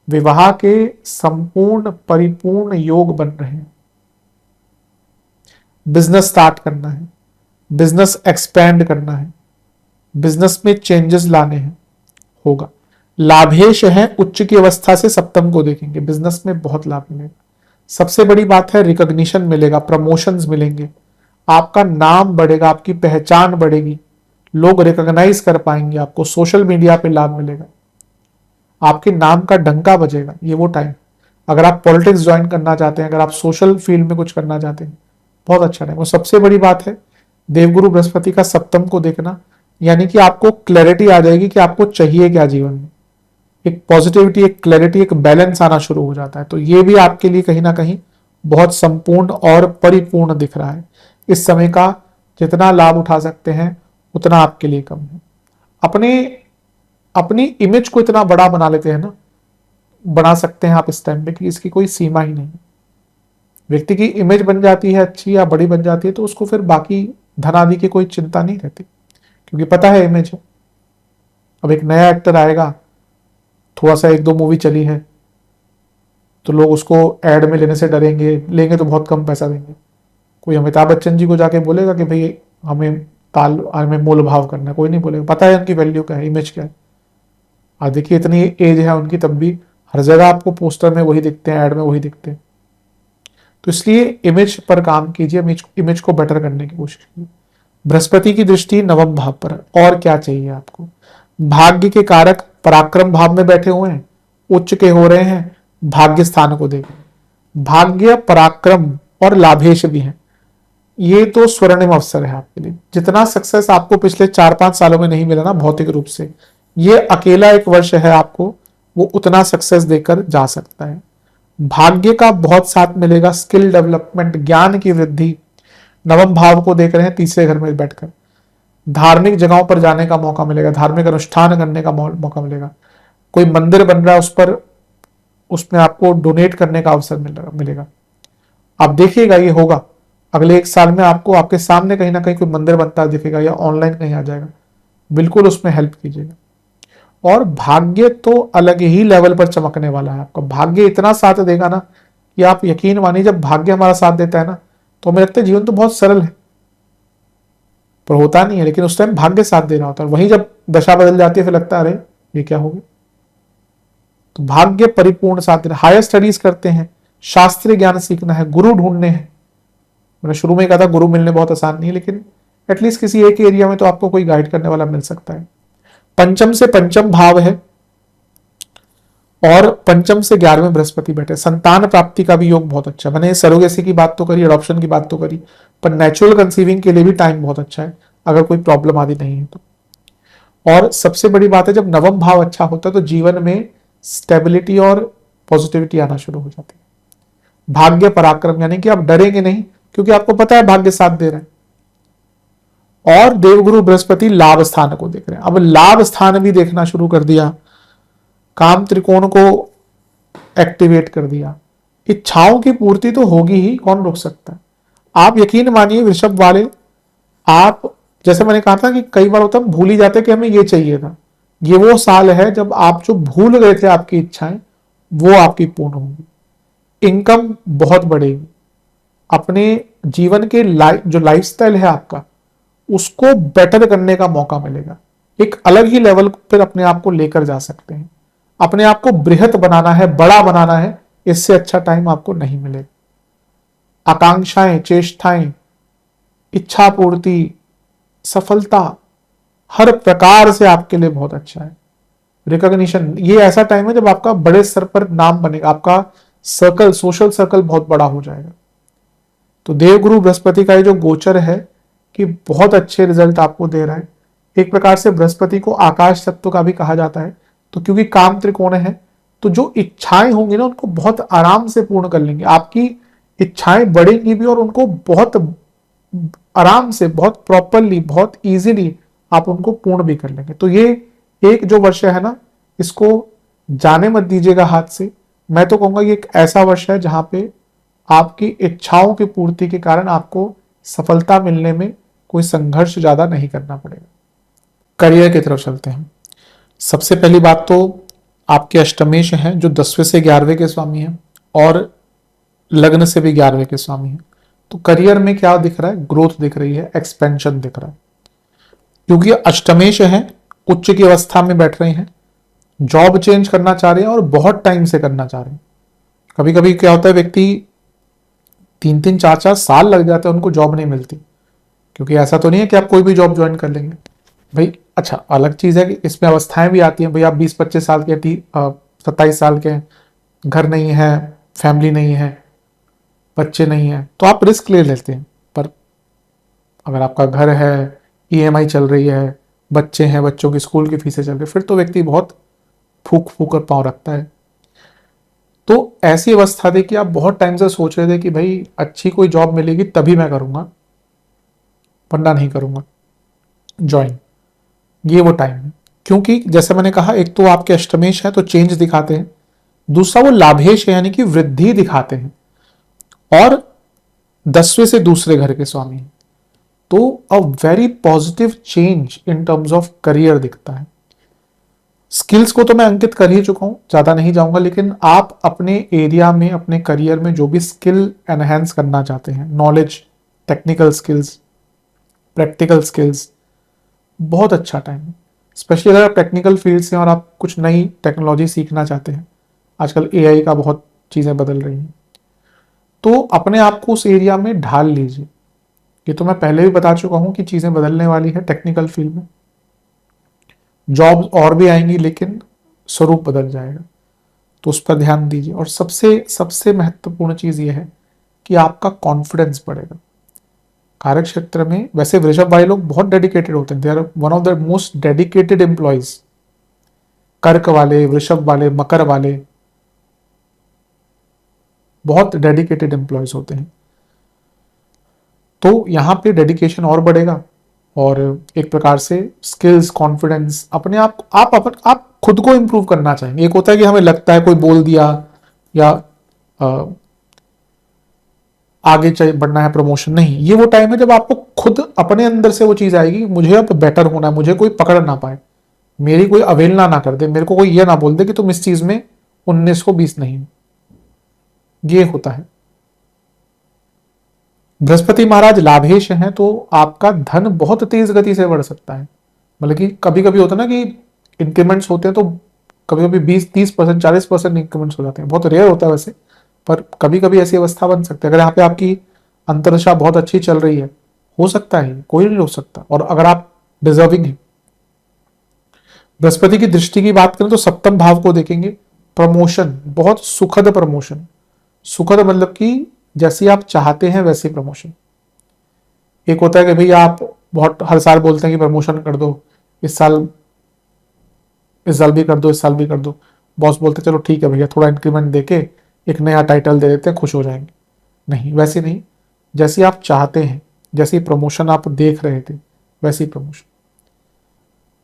विवाह के संपूर्ण परिपूर्ण योग बन रहे हैं। बिजनेस स्टार्ट करना है, बिजनेस एक्सपेंड करना है, बिजनेस में चेंजेस लाने हैं, होगा। लाभेश है, उच्च की अवस्था से सप्तम को देखेंगे, बिजनेस में बहुत लाभ मिलेगा। सबसे बड़ी बात है रिकॉग्निशन मिलेगा, प्रमोशंस मिलेंगे, आपका नाम बढ़ेगा, आपकी पहचान बढ़ेगी, लोग रिकॉग्नाइज कर पाएंगे आपको, सोशल मीडिया पे लाभ मिलेगा, आपके नाम का डंका बजेगा। ये वो टाइम, अगर आप पॉलिटिक्स ज्वाइन करना चाहते हैं, अगर आप सोशल फील्ड में कुछ करना चाहते हैं, बहुत अच्छा टाइम। और सबसे बड़ी बात है देवगुरु बृहस्पति का सप्तम को देखना, यानी कि आपको क्लैरिटी आ जाएगी कि आपको चाहिए क्या जीवन में। एक पॉजिटिविटी, एक क्लैरिटी, एक बैलेंस आना शुरू हो जाता है। तो ये भी आपके लिए कहीं ना कहीं बहुत संपूर्ण और परिपूर्ण दिख रहा है। इस समय का जितना लाभ उठा सकते हैं उतना आपके लिए कम है। अपने अपनी इमेज को इतना बड़ा बना लेते हैं ना, बना सकते हैं आप इस टाइम पे कि इसकी कोई सीमा ही नहीं। व्यक्ति की इमेज बन जाती है अच्छी या बड़ी बन जाती है, तो उसको फिर बाकी धन आदि की कोई चिंता नहीं रहती, क्योंकि पता है इमेज है। अब एक नया एक्टर आएगा, थोड़ा सा 1-2 मूवी चली है, तो लोग उसको एड में लेने से डरेंगे, लेंगे तो बहुत कम पैसा देंगे। कोई अमिताभ बच्चन जी को जाके बोलेगा कि भाई हमें मोल भाव करना है, कोई नहीं बोलेगा, पता है उनकी वैल्यू क्या है, इमेज क्या है। आज देखिए इतनी एज है उनकी, तब भी हर जगह आपको पोस्टर में वही दिखते हैं, एड में वही दिखते हैं। तो इसलिए इमेज पर काम कीजिए, इमेज को बेटर करने की कोशिश कीजिए। बृहस्पति की दृष्टि 9वें भाव पर, और क्या चाहिए आपको। भाग्य के कारक पराक्रम भाव में बैठे हुए हैं, उच्च के हो रहे हैं, भाग्य स्थान को देखें। भाग्य, पराक्रम और लाभेश भी हैं, ये तो स्वर्णिम अवसर है आपके लिए। जितना सक्सेस आपको पिछले 4-5 सालों में नहीं मिला ना भौतिक रूप से, ये अकेला एक वर्ष है आपको वो उतना सक्सेस देकर जा सकता है। भाग्य का बहुत साथ मिलेगा, स्किल डेवलपमेंट, ज्ञान की वृद्धि। 9वें भाव को देख रहे हैं तीसरे घर में बैठकर, धार्मिक जगहों पर जाने का मौका मिलेगा, धार्मिक अनुष्ठान करने का मौका मिलेगा। कोई मंदिर बन रहा है, उस पर उसमें आपको डोनेट करने का अवसर मिलेगा। आप देखिएगा ये होगा, अगले 1 साल में आपको आपके सामने कहीं ना कहीं कोई मंदिर बनता दिखेगा या ऑनलाइन कहीं आ जाएगा, बिल्कुल उसमें हेल्प कीजिएगा। और भाग्य तो अलग ही लेवल पर चमकने वाला है आपका। भाग्य इतना साथ देगा ना कि आप यकीन मानिए, जब भाग्य हमारा साथ देता है ना तो हमें लगता है जीवन तो बहुत सरल है, पर होता नहीं है। लेकिन उस टाइम भाग्य साथ दे रहा होता है, वहीं जब दशा बदल जाती है फिर लगता है अरे ये क्या हो गया। तो भाग्य परिपूर्ण साथ देना। हायर स्टडीज करते हैं, शास्त्रीय ज्ञान सीखना है, गुरु ढूंढने हैं। मैंने शुरू में कहा था गुरु मिलने बहुत आसान नहीं है, लेकिन एटलीस्ट किसी एक एरिया में तो आपको कोई गाइड करने वाला मिल सकता है। पंचम से पंचम भाव है और पंचम से 11वें बृहस्पति बैठे, संतान प्राप्ति का भी योग बहुत अच्छा है। मैंने सरोगेसी की बात तो करी, अडॉप्शन की बात तो करी, पर नेचुरल कंसीविंग के लिए भी टाइम बहुत अच्छा है अगर कोई प्रॉब्लम आदि नहीं है तो। और सबसे बड़ी बात है, जब नवम भाव अच्छा होता है तो जीवन में स्टेबिलिटी और पॉजिटिविटी आना शुरू हो जाती है। भाग्य पराक्रम, यानी कि आप डरेंगे नहीं क्योंकि आपको पता है भाग्य साथ दे रहे हैं। और देवगुरु बृहस्पति लाभ स्थान को देख रहे हैं। अब लाभ स्थान भी देखना शुरू कर दिया, काम त्रिकोण को एक्टिवेट कर दिया, इच्छाओं की पूर्ति तो होगी ही, कौन रोक सकता है। आप यकीन मानिए वृषभ वाले, आप जैसे मैंने कहा था कि कई बार होता है भूल ही जाते कि हमें ये चाहिए था। ये वो साल है जब आप जो भूल गए थे आपकी इच्छाएं वो आपकी पूर्ण होंगी। इनकम बहुत बढ़ेगी, अपने जीवन के जो लाइफस्टाइल है आपका उसको बेटर करने का मौका मिलेगा। एक अलग ही लेवल पर अपने आप को लेकर जा सकते हैं। अपने आप को बृहत बनाना है, बड़ा बनाना है, इससे अच्छा टाइम आपको नहीं मिलेगा। आकांक्षाएं, चेष्टाएं, इच्छा पूर्ति, सफलता हर प्रकार से आपके लिए बहुत अच्छा है। रिकॉग्निशन, ये ऐसा टाइम है जब आपका बड़े स्तर पर नाम बनेगा, आपका सर्कल, सोशल सर्कल बहुत बड़ा हो जाएगा। तो देवगुरु बृहस्पति का ये जो गोचर है कि बहुत अच्छे रिजल्ट आपको दे रहा है। एक प्रकार से बृहस्पति को आकाश तत्व का भी कहा जाता है, तो क्योंकि काम त्रिकोण है तो जो इच्छाएं होंगी ना उनको बहुत आराम से पूर्ण कर लेंगे। आपकी इच्छाएं बढ़ेंगी भी और उनको बहुत आराम से, बहुत प्रॉपरली, बहुत इजीली आप उनको पूर्ण भी कर लेंगे। तो ये एक जो वर्ष है ना, इसको जाने मत दीजिएगा हाथ से। मैं तो कहूंगा ये एक ऐसा वर्ष है जहां पे आपकी इच्छाओं की पूर्ति के कारण आपको सफलता मिलने में कोई संघर्ष ज्यादा नहीं करना पड़ेगा। करियर की तरफ चलते हैं। सबसे पहली बात तो आपके अष्टमेश हैं जो 10वें से 11वें के स्वामी हैं और लग्न से भी 11वें के स्वामी हैं। तो करियर में क्या दिख रहा है, ग्रोथ दिख रही है, एक्सपेंशन दिख रहा है, क्योंकि अष्टमेश है, उच्च की अवस्था में बैठ रहे हैं, जॉब चेंज करना चाह रहे हैं और बहुत टाइम से करना चाह रहे हैं। कभी कभी क्या होता है, व्यक्ति 3-3, 4-4 साल लग जाते हैं उनको जॉब नहीं मिलती, क्योंकि ऐसा तो नहीं है कि आप कोई भी जॉब ज्वाइन कर लेंगे भाई। अच्छा, अलग चीज है कि इसमें अवस्थाएं भी आती हैं भाई, आप 20-25 साल के, 27 साल के, घर नहीं है, फैमिली नहीं है, बच्चे नहीं है, तो आप रिस्क ले लेते हैं। पर अगर आपका घर है, ईएमआई चल रही है, बच्चे हैं, बच्चों की स्कूल की फीसें चल रही, फिर तो व्यक्ति बहुत फूक फूक कर पाँव रखता है। तो ऐसी अवस्था थी कि आप बहुत टाइम से सोच रहे थे कि भाई अच्छी कोई जॉब मिलेगी तभी मैं करूंगा, वरना नहीं करूंगा ज्वाइन। ये वो टाइम है, क्योंकि जैसे मैंने कहा, एक तो आपके अष्टमेश है तो चेंज दिखाते हैं, दूसरा वो लाभेश है यानी कि वृद्धि दिखाते हैं, और 10वें से दूसरे घर के स्वामी हैं। तो a very positive change in terms of career दिखता है। स्किल्स को तो मैं अंकित कर ही चुका हूं, ज्यादा नहीं जाऊंगा, लेकिन आप अपने एरिया में, अपने करियर में जो भी स्किल एनहेंस करना चाहते हैं, knowledge, technical skills, practical skills, बहुत अच्छा टाइम है। स्पेशली अगर आप टेक्निकल फील्ड से और आप कुछ नई टेक्नोलॉजी सीखना चाहते हैं, आजकल एआई का बहुत चीजें बदल रही हैं, तो अपने आप को उस एरिया में ढाल लीजिए। ये तो मैं पहले भी बता चुका हूं कि चीजें बदलने वाली है टेक्निकल फील्ड में, जॉब और भी आएंगी लेकिन स्वरूप बदल जाएगा, तो उस पर ध्यान दीजिए। और सबसे सबसे महत्वपूर्ण चीज ये है कि आपका कॉन्फिडेंस बढ़ेगा कार्य क्षेत्र में। वैसे वृषभ वाले लोग बहुत डेडिकेटेड होते हैं, they are one of the most dedicated employees. कर्क वाले, वृषभ वाले, मकर वाले बहुत डेडिकेटेड एम्प्लॉयज होते हैं। तो यहां पे डेडिकेशन और बढ़ेगा, और एक प्रकार से स्किल्स, कॉन्फिडेंस, अपने आप खुद को इंप्रूव करना चाहेंगे। एक होता है कि हमें लगता है कोई बोल दिया या आगे चाहिए बढ़ना है, प्रमोशन नहीं। ये वो टाइम है जब आपको खुद अपने अंदर से वो चीज आएगी, मुझे अब बेटर होना है, मुझे कोई पकड़ ना पाए, मेरी कोई अवहेलना ना कर दे, मेरे को कोई ये ना बोल दे कि तुम इस चीज में 19 को 20 नहीं हो। ये होता है। बृहस्पति महाराज लाभेश हैं तो आपका धन बहुत तेज गति से बढ़ सकता है। मतलब कि कभी कभी होता है ना कि इंक्रीमेंट्स होते हैं तो कभी कभी 20-30%, 40% इंक्रीमेंट्स हो जाते हैं, बहुत रेयर होता है वैसे, पर कभी कभी ऐसी अवस्था बन सकती है। अगर यहाँ पे आपकी अंतरदशा बहुत अच्छी चल रही है, हो सकता है, कोई नहीं रोक सकता, और अगर आप डिजर्विंग है। बृहस्पति की दृष्टि की बात करें तो सप्तम भाव को देखेंगे, प्रमोशन, बहुत सुखद प्रमोशन। सुखद मतलब कि जैसी आप चाहते हैं वैसे प्रमोशन। एक होता है कि भैया आप बहुत हर साल बोलते हैं कि प्रमोशन कर दो, इस साल भी कर दो, इस साल भी कर दो, बॉस बोलते चलो ठीक है भैया थोड़ा इंक्रीमेंट देके एक नया टाइटल दे देते हैं, खुश हो जाएंगे। नहीं, वैसे नहीं, जैसी आप चाहते हैं, जैसी प्रमोशन आप देख रहे थे वैसी प्रमोशन।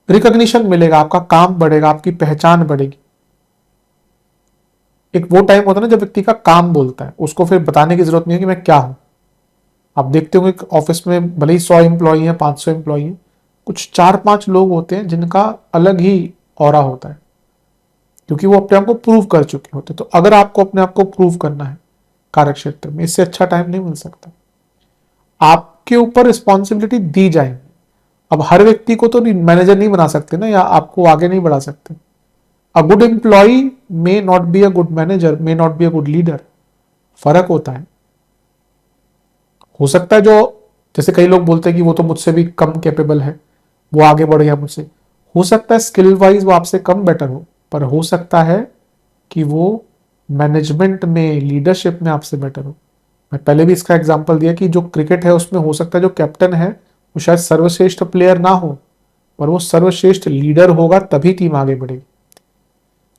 रिकॉग्निशन मिलेगा, आपका काम बढ़ेगा, आपकी पहचान बढ़ेगी। एक वो टाइम होता है ना जब व्यक्ति का काम बोलता है, उसको फिर बताने की जरूरत नहीं है कि मैं क्या हूं। आप देखते होंगे ऑफिस में भले ही 100 एम्प्लॉई हैं, 500 एम्प्लॉई हैं, कुछ 4-5 लोग होते हैं जिनका अलग ही ऑरा होता है, क्योंकि वो अपने आप को प्रूव कर चुके होते हैं। तो अगर आपको अपने आप को प्रूव करना है कार्य क्षेत्र में, इससे अच्छा टाइम नहीं मिल सकता। आपके ऊपर रिस्पॉन्सिबिलिटी दी जाएगी। अब हर व्यक्ति को तो मैनेजर नहीं बना सकते ना, या आपको आगे नहीं बढ़ा सकते। A good employee may not be a good manager, may not be a good leader, फर्क होता है। हो सकता है जो, जैसे कई लोग बोलते हैं कि वो तो मुझसे भी कम कैपेबल है, वो आगे बढ़ गया मुझसे, हो सकता है स्किल वाइज वो आपसे कम बेटर हो, पर हो सकता है कि वो मैनेजमेंट में, लीडरशिप में आपसे बेटर हो। मैं पहले भी इसका एग्जांपल दिया कि जो क्रिकेट है उसमें हो सकता है जो कैप्टन है वो शायद सर्वश्रेष्ठ प्लेयर ना हो, पर वो सर्वश्रेष्ठ लीडर होगा, तभी टीम आगे बढ़ेगी।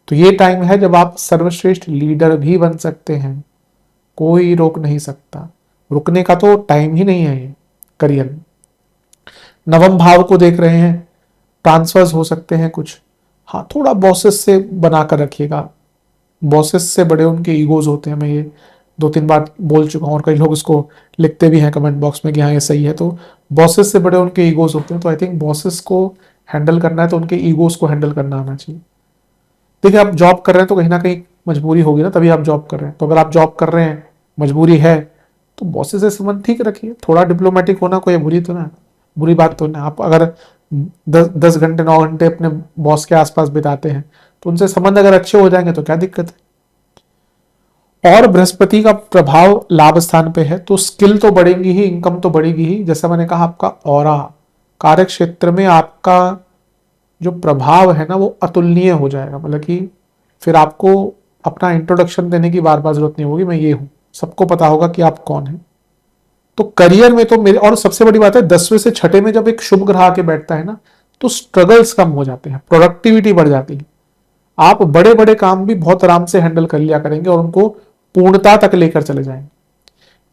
तो ये टाइम है जब आप सर्वश्रेष्ठ लीडर भी बन सकते हैं, कोई रोक नहीं सकता। रुकने का तो टाइम ही नहीं है ये करियर में। नवम भाव को देख रहे हैं, ट्रांसफर्स हो सकते हैं कुछ। हाँ, थोड़ा बॉसेस से बनाकर रखिएगा, बॉसेस से बड़े उनके ईगोज होते हैं। मैं ये 2-3 बार बोल चुका हूँ और कई लोग इसको लिखते भी हैं कमेंट बॉक्स में कि हाँ ये सही है। तो बॉसेस से बड़े उनके ईगोज होते हैं, तो आई थिंक बॉसेस को हैंडल करना है तो उनके ईगोज को हैंडल करना आना चाहिए। देखिए, आप जॉब कर रहे हैं तो कहीं ना कहीं मजबूरी होगी ना, तभी आप जॉब कर रहे हैं। तो अगर आप जॉब कर रहे हैं, मजबूरी है, तो बॉसेस से संबंध ठीक रखिए। थोड़ा डिप्लोमेटिक होना कोई बुरी तो ना, बुरी बात तो ना। आप अगर 10 घंटे 9 घंटे अपने बॉस के आसपास बिताते हैं तो उनसे संबंध अगर अच्छे हो जाएंगे तो क्या दिक्कत है। और बृहस्पति का प्रभाव लाभ स्थान पे है तो स्किल तो बढ़ेगी ही, इनकम तो बढ़ेगी ही। जैसा मैंने कहा, आपका ऑरा, कार्य क्षेत्र में आपका जो प्रभाव है ना वो अतुलनीय हो जाएगा। मतलब कि फिर आपको अपना इंट्रोडक्शन देने की बार बार जरूरत नहीं होगी, मैं ये हूं, सबको पता होगा कि आप कौन है। तो करियर में तो मेरे, और सबसे बड़ी बात है 10वें से 6ठे में जब एक शुभ ग्रह आके बैठता है ना, तो स्ट्रगल्स कम हो जाते हैं, प्रोडक्टिविटी बढ़ जाती है। आप बड़े बड़े काम भी बहुत आराम से हैंडल कर लिया करेंगे और उनको पूर्णता तक लेकर चले जाएंगे।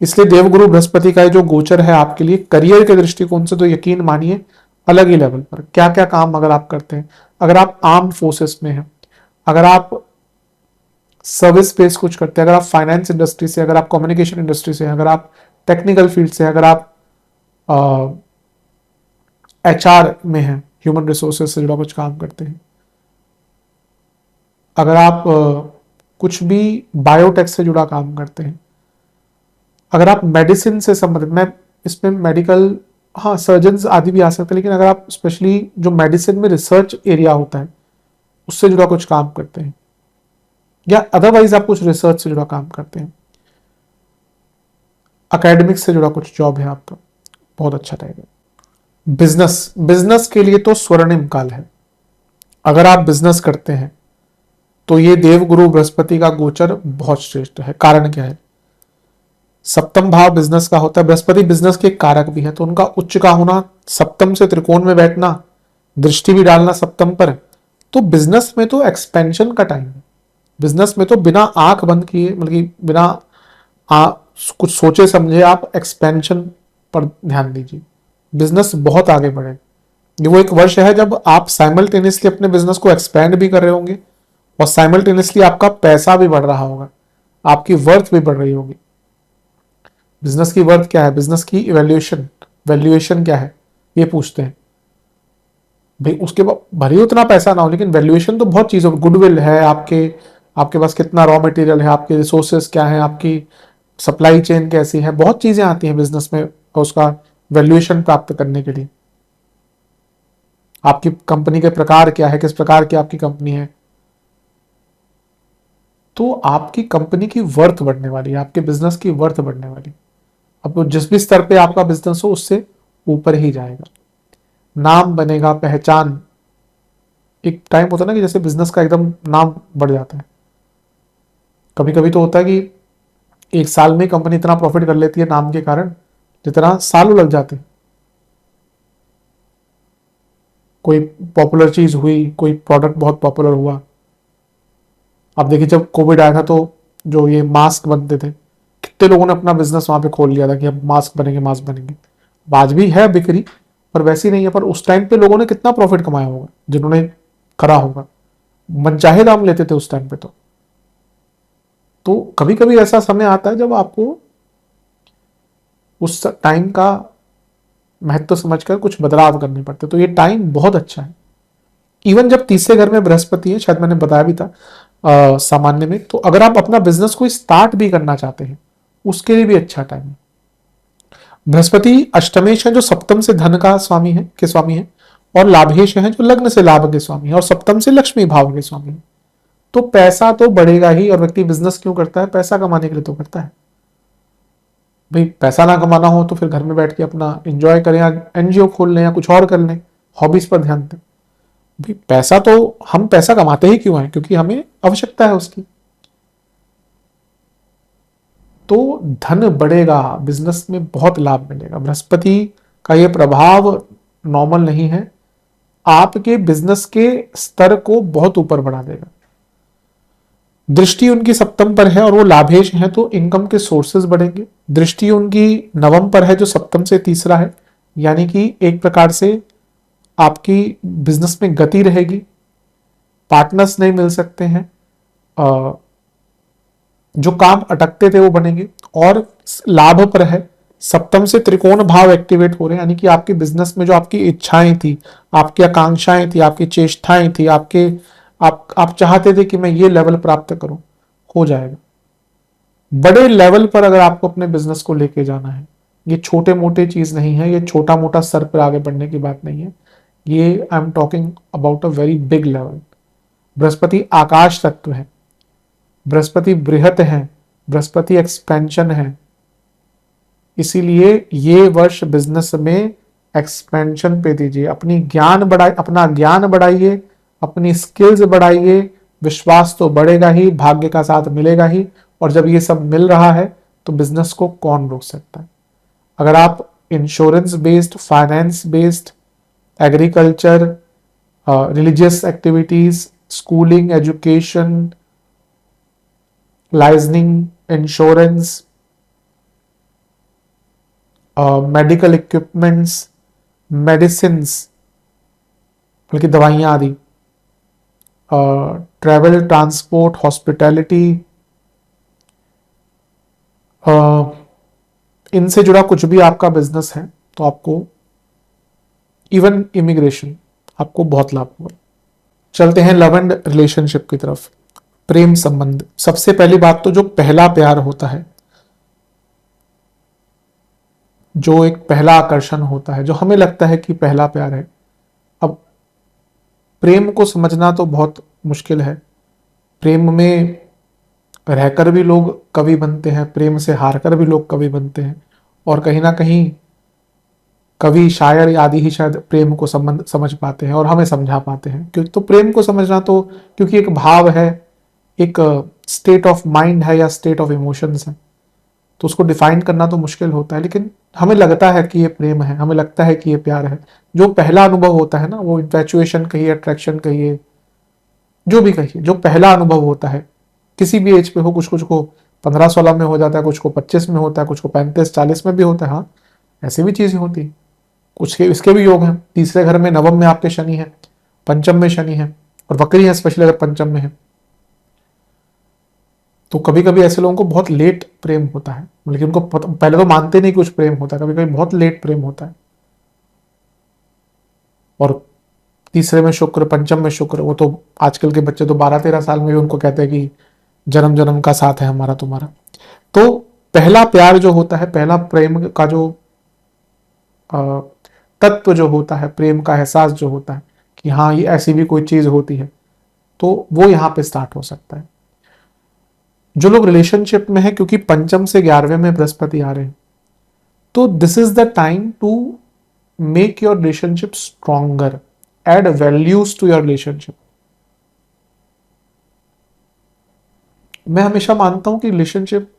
इसलिए देवगुरु बृहस्पति का जो गोचर है आपके लिए करियर के दृष्टिकोण से, तो यकीन मानिए अलग ही लेवल पर। क्या क्या काम अगर आप करते हैं, अगर आप आर्म फोर्सेस में हैं, अगर आप सर्विस बेस कुछ करते हैं, अगर आप फाइनेंस इंडस्ट्री से, अगर आप कम्युनिकेशन इंडस्ट्री से, अगर आप टेक्निकल फील्ड से, अगर आप एचआर में हैं, ह्यूमन रिसोर्सेज से जुड़ा कुछ काम करते हैं, अगर आप कुछ भी बायोटेक से जुड़ा काम करते हैं, अगर आप मेडिसिन से संबंधित, मैं इसमें मेडिकल, हाँ सर्जन आदि भी आ सकते हैं, लेकिन अगर आप स्पेशली जो मेडिसिन में रिसर्च एरिया होता है उससे जुड़ा कुछ काम करते हैं, या अदरवाइज आप कुछ रिसर्च से जुड़ा काम करते हैं, अकेडमिक्स से जुड़ा कुछ जॉब है आपका, बहुत अच्छा रहेगा। बिजनेस, बिजनेस के लिए तो स्वर्णिम काल है। अगर आप बिजनेस करते हैं तो ये देवगुरु बृहस्पति का गोचर बहुत श्रेष्ठ है। कारण क्या है, सप्तम भाव बिजनेस का होता है, बृहस्पति बिजनेस के कारक भी है, तो उनका उच्च का होना, सप्तम से त्रिकोण में बैठना, दृष्टि भी डालना सप्तम पर, तो बिजनेस में तो एक्सपेंशन का टाइम है। बिजनेस में तो बिना आंख बंद किए, मतलब कि बिना कुछ सोचे समझे आप एक्सपेंशन पर ध्यान दीजिए, बिजनेस बहुत आगे बढ़ेगा। ये वो एक वर्ष है जब आप साइमल्टेनियसली अपने बिजनेस को एक्सपेंड भी कर रहे होंगे और साइमल्टेनियसली आपका पैसा भी बढ़ रहा होगा, आपकी वर्थ भी बढ़ रही होगी। बिजनेस की वर्थ क्या है, बिजनेस की इवैल्यूएशन वैल्यूएशन क्या है, ये पूछते हैं भाई। उसके बाद भले ही उतना पैसा ना हो, लेकिन वैल्यूएशन तो बहुत चीज़ हो, गुडविल है आपके, आपके पास कितना रॉ मटेरियल है, आपके रिसोर्सेज क्या है, आपकी सप्लाई चेन कैसी है, बहुत चीज़ें आती हैं बिजनेस में उसका वैल्यूएशन प्राप्त करने के लिए। आपकी कंपनी के प्रकार क्या है, किस प्रकार की आपकी कंपनी है, तो आपकी कंपनी की वर्थ बढ़ने वाली है, आपके बिजनेस की वर्थ बढ़ने वाली। अब जिस भी स्तर पे आपका बिजनेस हो उससे ऊपर ही जाएगा, नाम बनेगा, पहचान। एक टाइम होता है ना कि जैसे बिजनेस का एकदम नाम बढ़ जाता है, कभी कभी तो होता है कि एक साल में कंपनी इतना प्रॉफिट कर लेती है नाम के कारण, जितना सालों लग जाते हैं। कोई पॉपुलर चीज हुई, कोई प्रोडक्ट बहुत पॉपुलर हुआ। अब देखिए जब कोविड आया था तो जो ये मास्क बनते थे, कितने लोगों ने अपना बिजनेस वहां पे खोल लिया था कि अब मास्क बनेंगे, मास्क बनेंगे। आज भी है बिक्री, पर वैसी नहीं है। पर उस टाइम पे लोगों ने कितना प्रॉफिट कमाया होगा जिन्होंने करा होगा, मनचाहे दाम लेते थे उस टाइम पे। तो कभी कभी ऐसा समय आता है जब आपको उस टाइम का महत्व समझकर कुछ बदलाव करने पड़ते, तो ये टाइम बहुत अच्छा है। इवन जब तीसरे घर में बृहस्पति है, शायद मैंने बताया भी था सामान्य में, तो अगर आप अपना बिजनेस को स्टार्ट भी करना चाहते हैं उसके लिए भी अच्छा टाइम है। बृहस्पति अष्टमेश है जो सप्तम से धन का स्वामी है, के स्वामी है, और लाभेश है जो लग्न से लाभ के स्वामी है, और सप्तम से लक्ष्मी भाव के स्वामी है। तो पैसा तो बढ़ेगा ही। और व्यक्ति बिजनेस क्यों करता है, पैसा कमाने के लिए तो करता है भाई। पैसा ना कमाना हो तो फिर घर में बैठ के अपना एंजॉय करें, या एनजीओ खोल लें, या कुछ और कर लें, हॉबीज पर ध्यान दें भाई। पैसा तो हम पैसा कमाते ही क्यों है, क्योंकि हमें आवश्यकता है उसकी। तो धन बढ़ेगा, बिजनेस में बहुत लाभ मिलेगा। बृहस्पति का यह प्रभाव नॉर्मल नहीं है, आपके बिजनेस के स्तर को बहुत ऊपर बढ़ा देगा। दृष्टि उनकी सप्तम पर है और वो लाभेश है, तो इनकम के सोर्सेज बढ़ेंगे। दृष्टि उनकी नवम पर है जो सप्तम से तीसरा है, यानी कि एक प्रकार से आपकी बिजनेस में गति रहेगी, पार्टनर्स नहीं मिल सकते हैं, जो काम अटकते थे वो बनेंगे। और लाभ पर है, सप्तम से त्रिकोण भाव एक्टिवेट हो रहे हैं, यानी कि आपके बिजनेस में जो आपकी इच्छाएं थी, आपकी आकांक्षाएं थी, आपकी चेष्टाएं थी, आपके आप चाहते थे कि मैं ये लेवल प्राप्त करूं, हो जाएगा। बड़े लेवल पर अगर आपको अपने बिजनेस को लेके जाना है, ये छोटे मोटे चीज नहीं है, ये छोटा मोटा सर पर आगे बढ़ने की बात नहीं है, ये I am talking about a very big level. Brihaspati आकाश तत्व है, बृहस्पति बृहत है, बृहस्पति एक्सपेंशन है। इसीलिए ये वर्ष बिजनेस में एक्सपेंशन पे दीजिए, अपनी ज्ञान बढ़ाइए, अपना ज्ञान बढ़ाइए, अपनी स्किल्स बढ़ाइए। विश्वास तो बढ़ेगा ही, भाग्य का साथ मिलेगा ही। और जब ये सब मिल रहा है तो बिजनेस को कौन रोक सकता है। अगर आप insurance based, finance based, agriculture, religious activities, schooling, education, liaisoning, insurance, medical equipments, medicine, बल्कि दवाइयाँ आदि, ट्रैवल, ट्रांसपोर्ट, हॉस्पिटैलिटी, इनसे जुड़ा कुछ भी आपका बिजनेस है तो आपको, इवन इमिग्रेशन, आपको बहुत लाभ होगा। चलते हैं लव एंड रिलेशनशिप की तरफ, प्रेम संबंध। सबसे पहली बात तो जो पहला प्यार होता है, जो एक पहला आकर्षण होता है, जो हमें लगता है कि पहला प्यार है। अब प्रेम को समझना तो बहुत मुश्किल है। प्रेम में रहकर भी लोग कवि बनते हैं, प्रेम से हारकर भी लोग कवि बनते हैं, और कहीं ना कहीं कवि, शायर आदि ही शायद प्रेम को समझ पाते हैं और हमें समझा पाते हैं। क्योंकि तो प्रेम को समझना तो, क्योंकि एक भाव है, एक स्टेट ऑफ माइंड है, या स्टेट ऑफ इमोशंस है, तो उसको डिफाइन करना तो मुश्किल होता है। लेकिन हमें लगता है कि ये प्रेम है, हमें लगता है कि ये प्यार है। जो पहला अनुभव होता है ना, वो इन्फैचुएशन कहिए, अट्रैक्शन कहिए, जो भी कहिए, जो पहला अनुभव होता है, किसी भी एज पे हो, कुछ कुछ को 15-16 में हो जाता है, कुछ को 25 में होता है, कुछ को 35-40 में भी होता है। हाँ, ऐसी भी चीजें होती है। कुछ के इसके भी योग हैं। तीसरे घर में नवम में आपके शनि है, पंचम में शनि है, और वक्री है, स्पेशली अगर पंचम में है। तो कभी कभी ऐसे लोगों को बहुत लेट प्रेम होता है, लेकिन उनको पहले तो मानते नहीं कुछ प्रेम होता है, कभी कभी बहुत लेट प्रेम होता है। और तीसरे में शुक्र, पंचम में शुक्र, वो तो आजकल के बच्चे तो 12-13 साल में भी उनको कहते हैं कि जन्म जन्म का साथ है हमारा तुम्हारा। तो पहला प्यार जो होता है, पहला प्रेम का जो तत्व जो होता है, प्रेम का एहसास जो होता है कि हाँ ये ऐसी भी कोई चीज होती है, तो वो यहाँ पे स्टार्ट हो सकता है। जो लोग रिलेशनशिप में है, क्योंकि पंचम से 11वें में बृहस्पति आ रहे हैं, तो this is the time to make your relationship stronger, add values to your relationship. मैं हमेशा मानता हूं कि रिलेशनशिप,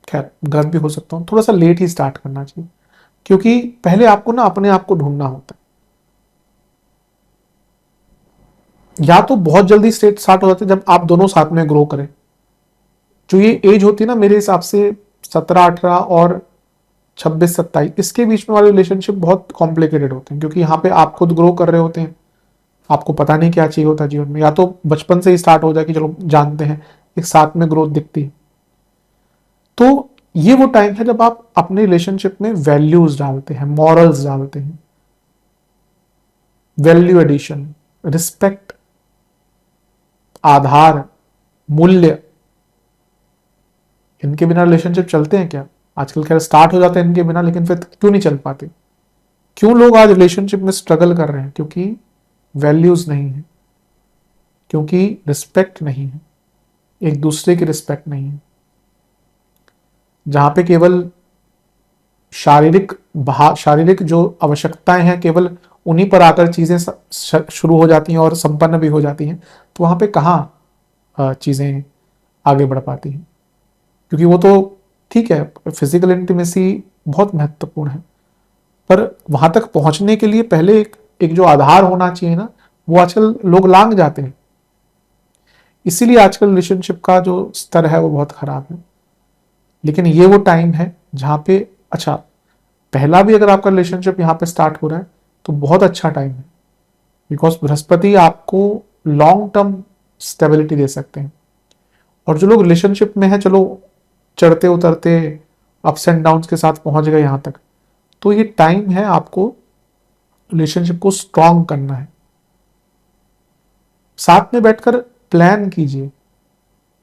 खैर गलत भी हो सकता हूं, थोड़ा सा लेट ही स्टार्ट करना चाहिए, क्योंकि पहले आपको ना अपने आप को ढूंढना होता है। या तो बहुत जल्दी स्टार्ट हो जाते हैं जब आप दोनों साथ में ग्रो करें। जो ये एज होती है ना, मेरे हिसाब से 17-18 और 26-27, इसके बीच में वाले रिलेशनशिप बहुत कॉम्प्लिकेटेड होते हैं, क्योंकि यहाँ पे आप खुद ग्रो कर रहे होते हैं, आपको पता नहीं क्या चाहिए होता जीवन में। या तो बचपन से ही स्टार्ट हो जाए कि चलो जानते हैं, एक साथ में ग्रोथ दिखती है। तो ये वो टाइम है जब आप अपने रिलेशनशिप में वैल्यूज डालते हैं, मॉरल्स डालते हैं, वैल्यू एडिशन, रिस्पेक्ट, आधार, मूल्य। इनके बिना रिलेशनशिप चलते हैं क्या? आजकल खैर स्टार्ट हो जाते हैं इनके बिना, लेकिन फिर क्यों नहीं चल पाते? क्यों लोग आज रिलेशनशिप में स्ट्रगल कर रहे हैं? क्योंकि वैल्यूज नहीं है, क्योंकि रिस्पेक्ट नहीं है, एक दूसरे की रिस्पेक्ट नहीं है। जहां पे केवल शारीरिक जो आवश्यकताएं हैं, केवल उन्हीं पर आकर चीजें शुरू हो जाती हैं और संपन्न भी हो जाती हैं, तो वहां पे कहाँ चीजें आगे बढ़ पाती हैं? क्योंकि वो तो ठीक है, फिजिकल इंटीमेसी बहुत महत्वपूर्ण है, पर वहां तक पहुंचने के लिए पहले एक जो आधार होना चाहिए ना, वो आजकल लोग लांग जाते हैं। इसीलिए आजकल रिलेशनशिप का जो स्तर है वो बहुत खराब है। लेकिन ये वो टाइम है जहां पे, अच्छा, पहला भी अगर आपका रिलेशनशिप यहाँ पे स्टार्ट हो रहा है तो बहुत अच्छा टाइम है, बिकॉज बृहस्पति आपको लॉन्ग टर्म स्टेबिलिटी दे सकते हैं। और जो लोग रिलेशनशिप में है, चलो चढ़ते उतरते अप्स एंड डाउन्स के साथ पहुंच गए यहाँ तक, तो ये टाइम है आपको रिलेशनशिप को स्ट्रॉन्ग करना है। साथ में बैठकर प्लान कीजिए,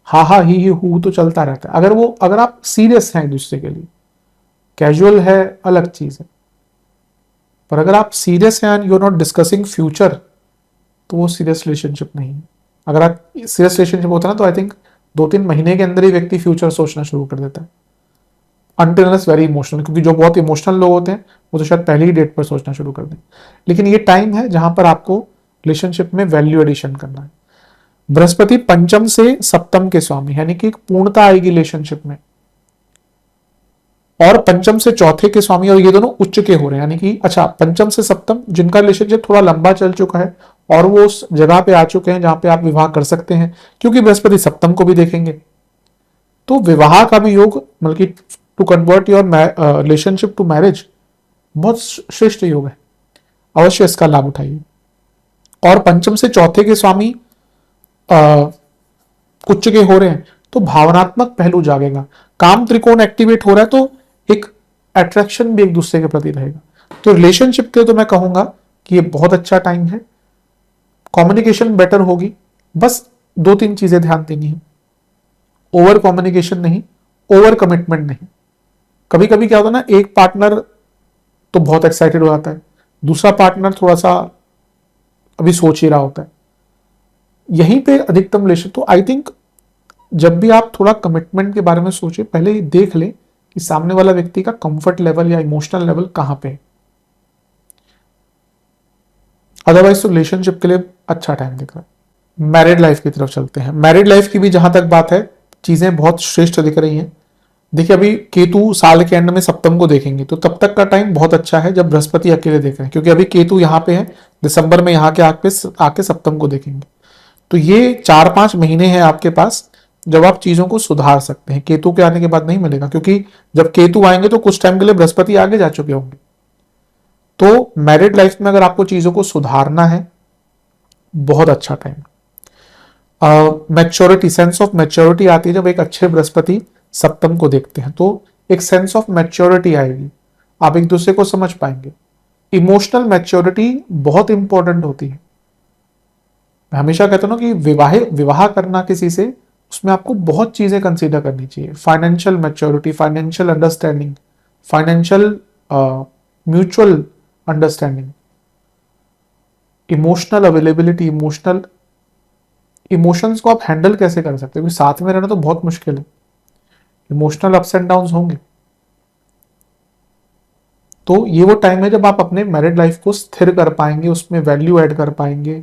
हा हा ही हु तो चलता रहता है। अगर आप सीरियस हैं एक दूसरे के लिए, कैजुअल है अलग चीज है, पर अगर आप सीरियस हैं and you are not discussing future, तो वो सीरियस रिलेशनशिप नहीं है। अगर आप सीरियस रिलेशनशिप होता है ना, तो आई थिंक 2-3 महीने के अंदर ही व्यक्ति फ्यूचर सोचना शुरू कर देता है, अनटिल अनलेस वेरी इमोशनल। क्योंकि जो बहुत इमोशनल लोग होते हैं वो तो शायद पहली ही डेट पर सोचना शुरू कर दें। लेकिन ये टाइम है जहां पर आपको रिलेशनशिप में वैल्यू एडिशन करना है। बृहस्पति पंचम से सप्तम के स्वामी, यानी कि एक पूर्णता आएगी रिलेशनशिप में, और पंचम से चौथे के स्वामी, और ये दोनों उच्च के हो रहे हैं। यानी कि अच्छा, पंचम से सप्तम जिनका रिलेशनशिप थोड़ा लंबा चल चुका है और वो उस जगह पे आ चुके हैं जहां पे आप विवाह कर सकते हैं, क्योंकि बृहस्पति सप्तम को भी देखेंगे, तो विवाह का भी योग, मतलब कि to convert your relationship to marriage, बहुत श्रेष्ठ योग है। अवश्य इसका लाभ उठाइए। और पंचम से चौथे के स्वामी उच्च के हो रहे हैं, तो भावनात्मक पहलू जागेगा, काम त्रिकोण एक्टिवेट हो रहा है, तो एक अट्रैक्शन भी एक दूसरे के प्रति रहेगा। तो रिलेशनशिप के लिए तो मैं कहूंगा कि ये बहुत अच्छा टाइम है। कम्युनिकेशन बेटर होगी, बस 2-3 चीजें ध्यान देनी है। ओवर कम्युनिकेशन नहीं, ओवर कमिटमेंट नहीं। कभी कभी क्या होता है ना, एक पार्टनर तो बहुत एक्साइटेड हो जाता है, दूसरा पार्टनर थोड़ा सा अभी सोच ही रहा होता है, यहीं पे अधिकतम रिलेशन। तो आई थिंक जब भी आप थोड़ा कमिटमेंट के बारे में सोचे, पहले ही देख ले कि सामने वाला व्यक्ति का कंफर्ट लेवल या इमोशनल लेवल कहां पे है। अदरवाइज तो रिलेशनशिप के लिए अच्छा टाइम दिख रहा है। मैरिड लाइफ की तरफ चलते हैं। मैरिड लाइफ की भी जहां तक बात है, चीजें बहुत श्रेष्ठ दिख रही हैं। देखिए, अभी केतु साल के एंड में सप्तम को देखेंगे, तो तब तक का टाइम बहुत अच्छा है जब बृहस्पति अकेले देख रहे हैं, क्योंकि अभी केतु यहाँ पे है, दिसंबर में यहाँ के आके सप्तम को देखेंगे। तो ये 4-5 महीने हैं आपके पास जब आप चीजों को सुधार सकते हैं। केतु के आने के बाद नहीं मिलेगा, क्योंकि जब केतु आएंगे तो कुछ टाइम के लिए बृहस्पति आगे जा चुके होंगे। तो मैरिड लाइफ में अगर आपको चीजों को सुधारना है, बहुत अच्छा time. Maturity, sense of maturity आती है जब एक अच्छे बृहस्पति सप्तम को देखते हैं, तो एक सेंस ऑफ मैच्योरिटी आएगी, आप एक दूसरे को समझ पाएंगे। इमोशनल मैच्योरिटी बहुत इंपॉर्टेंट होती है। मैं हमेशा कहता हूँ ना कि विवाह करना किसी से, उसमें आपको बहुत चीजें कंसीडर करनी चाहिए। Financial maturity, financial understanding, financial mutual understanding, emotional availability, emotions को आप हैंडल कैसे कर सकते हो, क्योंकि साथ में रहना तो बहुत मुश्किल है, इमोशनल अप्स एंड डाउन्स होंगे। तो ये वो टाइम है जब आप अपने मैरिड लाइफ को स्थिर कर पाएंगे, उसमें वैल्यू ऐड कर पाएंगे।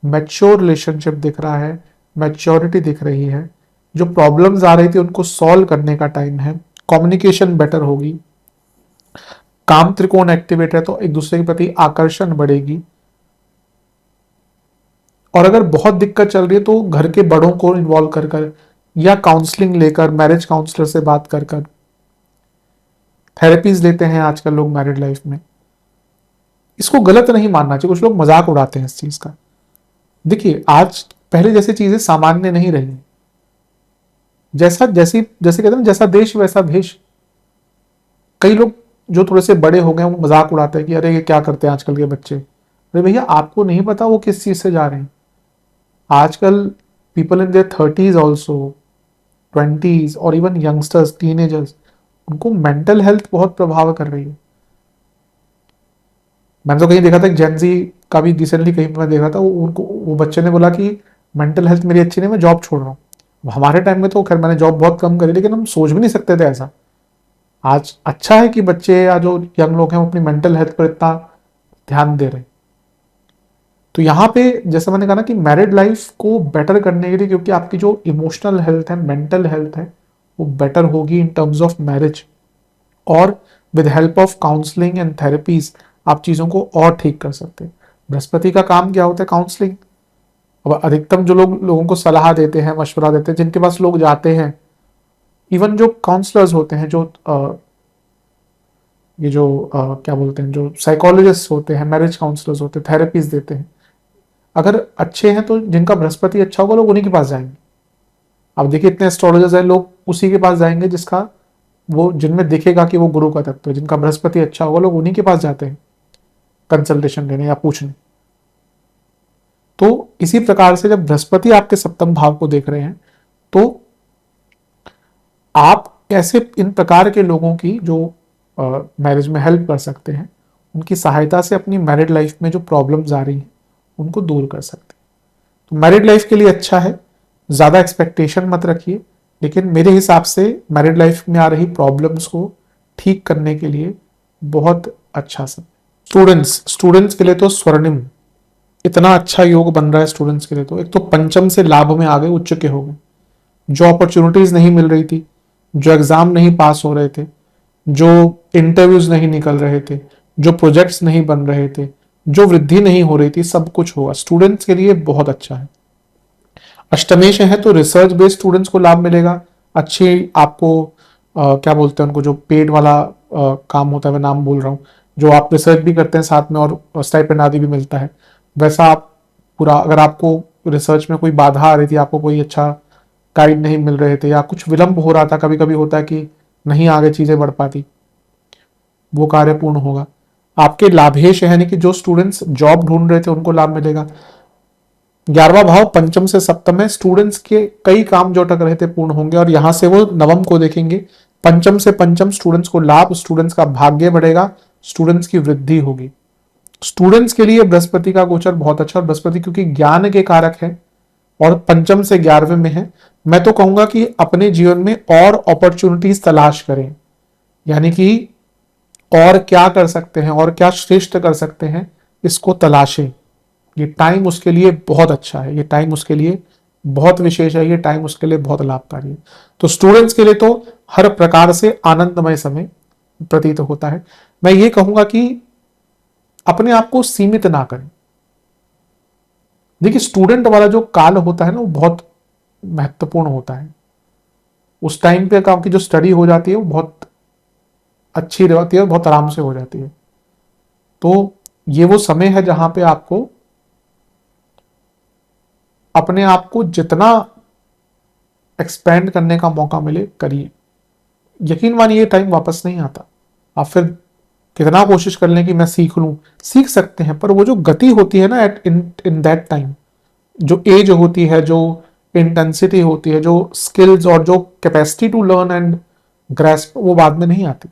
मैच्योर रिलेशनशिप दिख रहा है, मैच्योरिटी दिख रही है, जो प्रॉब्लम्स आ रही थी उनको सॉल्व करने का टाइम है, कम्युनिकेशन बेटर होगी, काम त्रिकोण एक्टिवेट है तो एक दूसरे के प्रति आकर्षण बढ़ेगी। और अगर बहुत दिक्कत चल रही है तो घर के बड़ों को इन्वॉल्व कर कर या काउंसलिंग लेकर, मैरिज काउंसलर से बात कर कर, थेरेपीज लेते हैं आजकल लोग मैरिड लाइफ में। इसको गलत नहीं मानना चाहिए, कुछ लोग मजाक उड़ाते हैं इस चीज का। देखिए आज पहले जैसी चीजें सामान्य नहीं रही, जैसा जैसे कहते हैं जैसा देश वैसा भेष। कई लोग जो थोड़े से बड़े हो गए वो मजाक उड़ाते हैं कि अरे ये क्या करते हैं आजकल के बच्चे। अरे भैया आपको नहीं पता वो किस चीज से जा रहे हैं। आजकल people in their 30s also, 20s और इवन यंगस्टर्स, टीनेजर्स, उनको मेंटल हेल्थ बहुत प्रभाव कर रही है। मैंने तो कहीं देखा था जेनजी का भी रिसेंटली कहीं मैं देख रहा था, वो बच्चे ने बोला कि मेंटल हेल्थ मेरी अच्छी नहीं, मैं जॉब छोड़ रहा हूँ। हमारे टाइम में तो खैर मैंने जॉब बहुत कम करी, लेकिन हम सोच भी नहीं सकते थे ऐसा। आज अच्छा है कि बच्चे या जो यंग लोग हैं वो अपनी मेंटल हेल्थ पर इतना ध्यान दे रहे हैं। तो यहाँ पे जैसे मैंने कहा ना कि मैरिड लाइफ को बेटर करने के लिए, क्योंकि आपकी जो इमोशनल हेल्थ है, मेंटल हेल्थ है, वो बेटर होगी इन टर्म्स ऑफ मैरिज, और with help of counselling and therapies आप चीज़ों को और ठीक कर सकते हैं। बृहस्पति का काम क्या होता है? काउंसलिंग। अब अधिकतम जो लोगों को सलाह देते हैं, मशवरा देते हैं, जिनके पास लोग जाते हैं, इवन जो काउंसलर्स होते हैं, जो ये जो क्या बोलते हैं, जो साइकोलॉजिस्ट होते हैं, मैरिज काउंसलर्स होते हैं, थेरेपीज देते हैं, अगर अच्छे हैं तो जिनका बृहस्पति अच्छा होगा लोग उन्हीं के पास जाएंगे। अब देखिए इतने एस्ट्रोलॉजर्स हैं, लोग उसी के पास जाएंगे जिसका वो जिनमें दिखेगा कि वो गुरु का तत्व है। जिनका बृहस्पति अच्छा होगा लोग उन्हीं के पास जाते हैं कंसल्टेशन लेने या पूछने। तो इसी प्रकार से जब बृहस्पति आपके सप्तम भाव को देख रहे हैं तो आप कैसे इन प्रकार के लोगों की जो मैरिज में हेल्प कर सकते हैं, उनकी सहायता से अपनी मैरिड लाइफ में जो प्रॉब्लम्स आ रही हैं उनको दूर कर सकते हैं। तो मैरिड लाइफ के लिए अच्छा है, ज़्यादा एक्सपेक्टेशन मत रखिए, लेकिन मेरे हिसाब से मैरिड लाइफ में आ रही प्रॉब्लम्स को ठीक करने के लिए बहुत अच्छा समय। स्टूडेंट्स के लिए तो स्वर्णिम, इतना अच्छा योग बन रहा है स्टूडेंट्स के लिए। तो एक तो पंचम से लाभ में आ गए, उच्च के हो गए, जो अपॉर्चुनिटीज नहीं मिल रही थी, जो एग्जाम नहीं पास हो रहे थे, जो इंटरव्यूज नहीं निकल रहे थे, जो प्रोजेक्ट्स नहीं बन रहे थे, जो वृद्धि नहीं हो रही थी, सब कुछ होगा। स्टूडेंट्स के लिए बहुत अच्छा है। अष्टमेश है तो रिसर्च बेस्ड स्टूडेंट्स को लाभ मिलेगा। अच्छी आपको क्या बोलते हैं उनको, जो पेड वाला काम होता है, मैं नाम बोल रहा हूँ, जो आप रिसर्च भी करते हैं साथ में और स्टाइपेंड आदि भी मिलता है, वैसा आप पूरा, अगर आपको रिसर्च में कोई बाधा आ रही थी, आपको कोई अच्छा गाइड नहीं मिल रहे थे, या कुछ विलंब हो रहा था, कभी कभी होता है कि नहीं आगे चीजें बढ़ पाती, वो कार्य पूर्ण होगा। आपके लाभेश है, यानी कि जो स्टूडेंट्स जॉब ढूंढ रहे थे उनको लाभ मिलेगा। 11वां भाव पंचम से सप्तम है, स्टूडेंट्स के कई काम जो अटक रहे थे पूर्ण होंगे, और यहां से वो नवम को देखेंगे। पंचम से पंचम स्टूडेंट्स को लाभ, स्टूडेंट्स का भाग्य बढ़ेगा, स्टूडेंट्स की वृद्धि होगी। स्टूडेंट्स के लिए बृहस्पति का गोचर बहुत अच्छा, और बृहस्पति क्योंकि ज्ञान के कारक है और पंचम से 11वें में है, मैं तो कहूंगा कि अपने जीवन में और अपॉर्चुनिटीज तलाश करें, यानी कि और क्या कर सकते हैं और क्या श्रेष्ठ कर सकते हैं, इसको तलाशें। ये टाइम उसके लिए बहुत अच्छा है, ये टाइम उसके लिए बहुत विशेष है, ये टाइम उसके लिए बहुत लाभकारी है। तो स्टूडेंट्स के लिए तो हर प्रकार से आनंदमय समय प्रतीत होता है। मैं ये कहूंगा कि अपने आप को सीमित ना करें। देखिए स्टूडेंट वाला जो काल होता है ना, वो बहुत महत्वपूर्ण होता है। उस टाइम पे आपकी जो स्टडी हो जाती है वो बहुत अच्छी रहती है, बहुत आराम से हो जाती है। तो ये वो समय है जहां पे आपको अपने आप को जितना एक्सपेंड करने का मौका मिले करिए। यकीन मानिए टाइम वापस नहीं आता। आप फिर कितना कोशिश कर लें कि मैं सीख लूं, सीख सकते हैं, पर वो जो गति होती है ना एट इन दैट टाइम, जो एज होती है, जो इंटेंसिटी होती है, जो स्किल्स और जो capacity to learn and grasp, वो बाद में नहीं आती।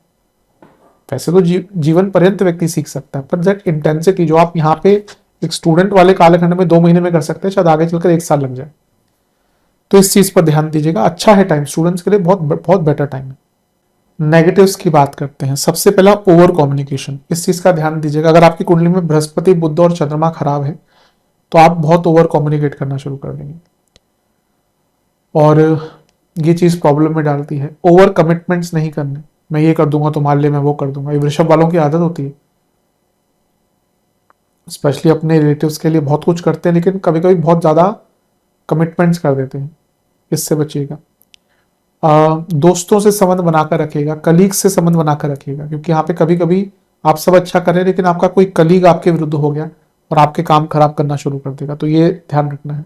वैसे तो जीवन पर्यंत व्यक्ति सीख सकता है, पर दैट इंटेंसिटी जो आप यहाँ पे एक स्टूडेंट वाले कालखंड में 2 महीने में कर सकते हैं, शायद आगे चलकर 1 साल लग जाए। तो इस चीज पर ध्यान दीजिएगा। अच्छा है टाइम, स्टूडेंट्स के लिए बहुत बहुत बेटर टाइम है। नेगेटिव्स की बात करते हैं। सबसे पहला ओवर कम्युनिकेशन, इस चीज का ध्यान दीजिएगा। अगर आपकी कुंडली में बृहस्पति, बुध और चंद्रमा खराब है तो आप बहुत ओवर कम्युनिकेट करना शुरू कर देंगे, और ये चीज प्रॉब्लम में डालती है। ओवर कमिटमेंट्स नहीं करने, मैं ये कर दूंगा तुम्हारे लिए, मैं वो कर दूंगा। ये वृषभ वालों की आदत होती है, स्पेशली अपने रिलेटिव्स के लिए बहुत कुछ करते हैं, लेकिन कभी कभी बहुत ज्यादा कमिटमेंट्स कर देते हैं। इससे बचिएगा। दोस्तों से संबंध बनाकर रखिएगा, कलीग से संबंध बनाकर रखिएगा, क्योंकि यहाँ पे कभी कभी आप सब अच्छा करें लेकिन आपका कोई कलीग आपके विरुद्ध हो गया और आपके काम खराब करना शुरू कर देगा, तो ये ध्यान रखना है।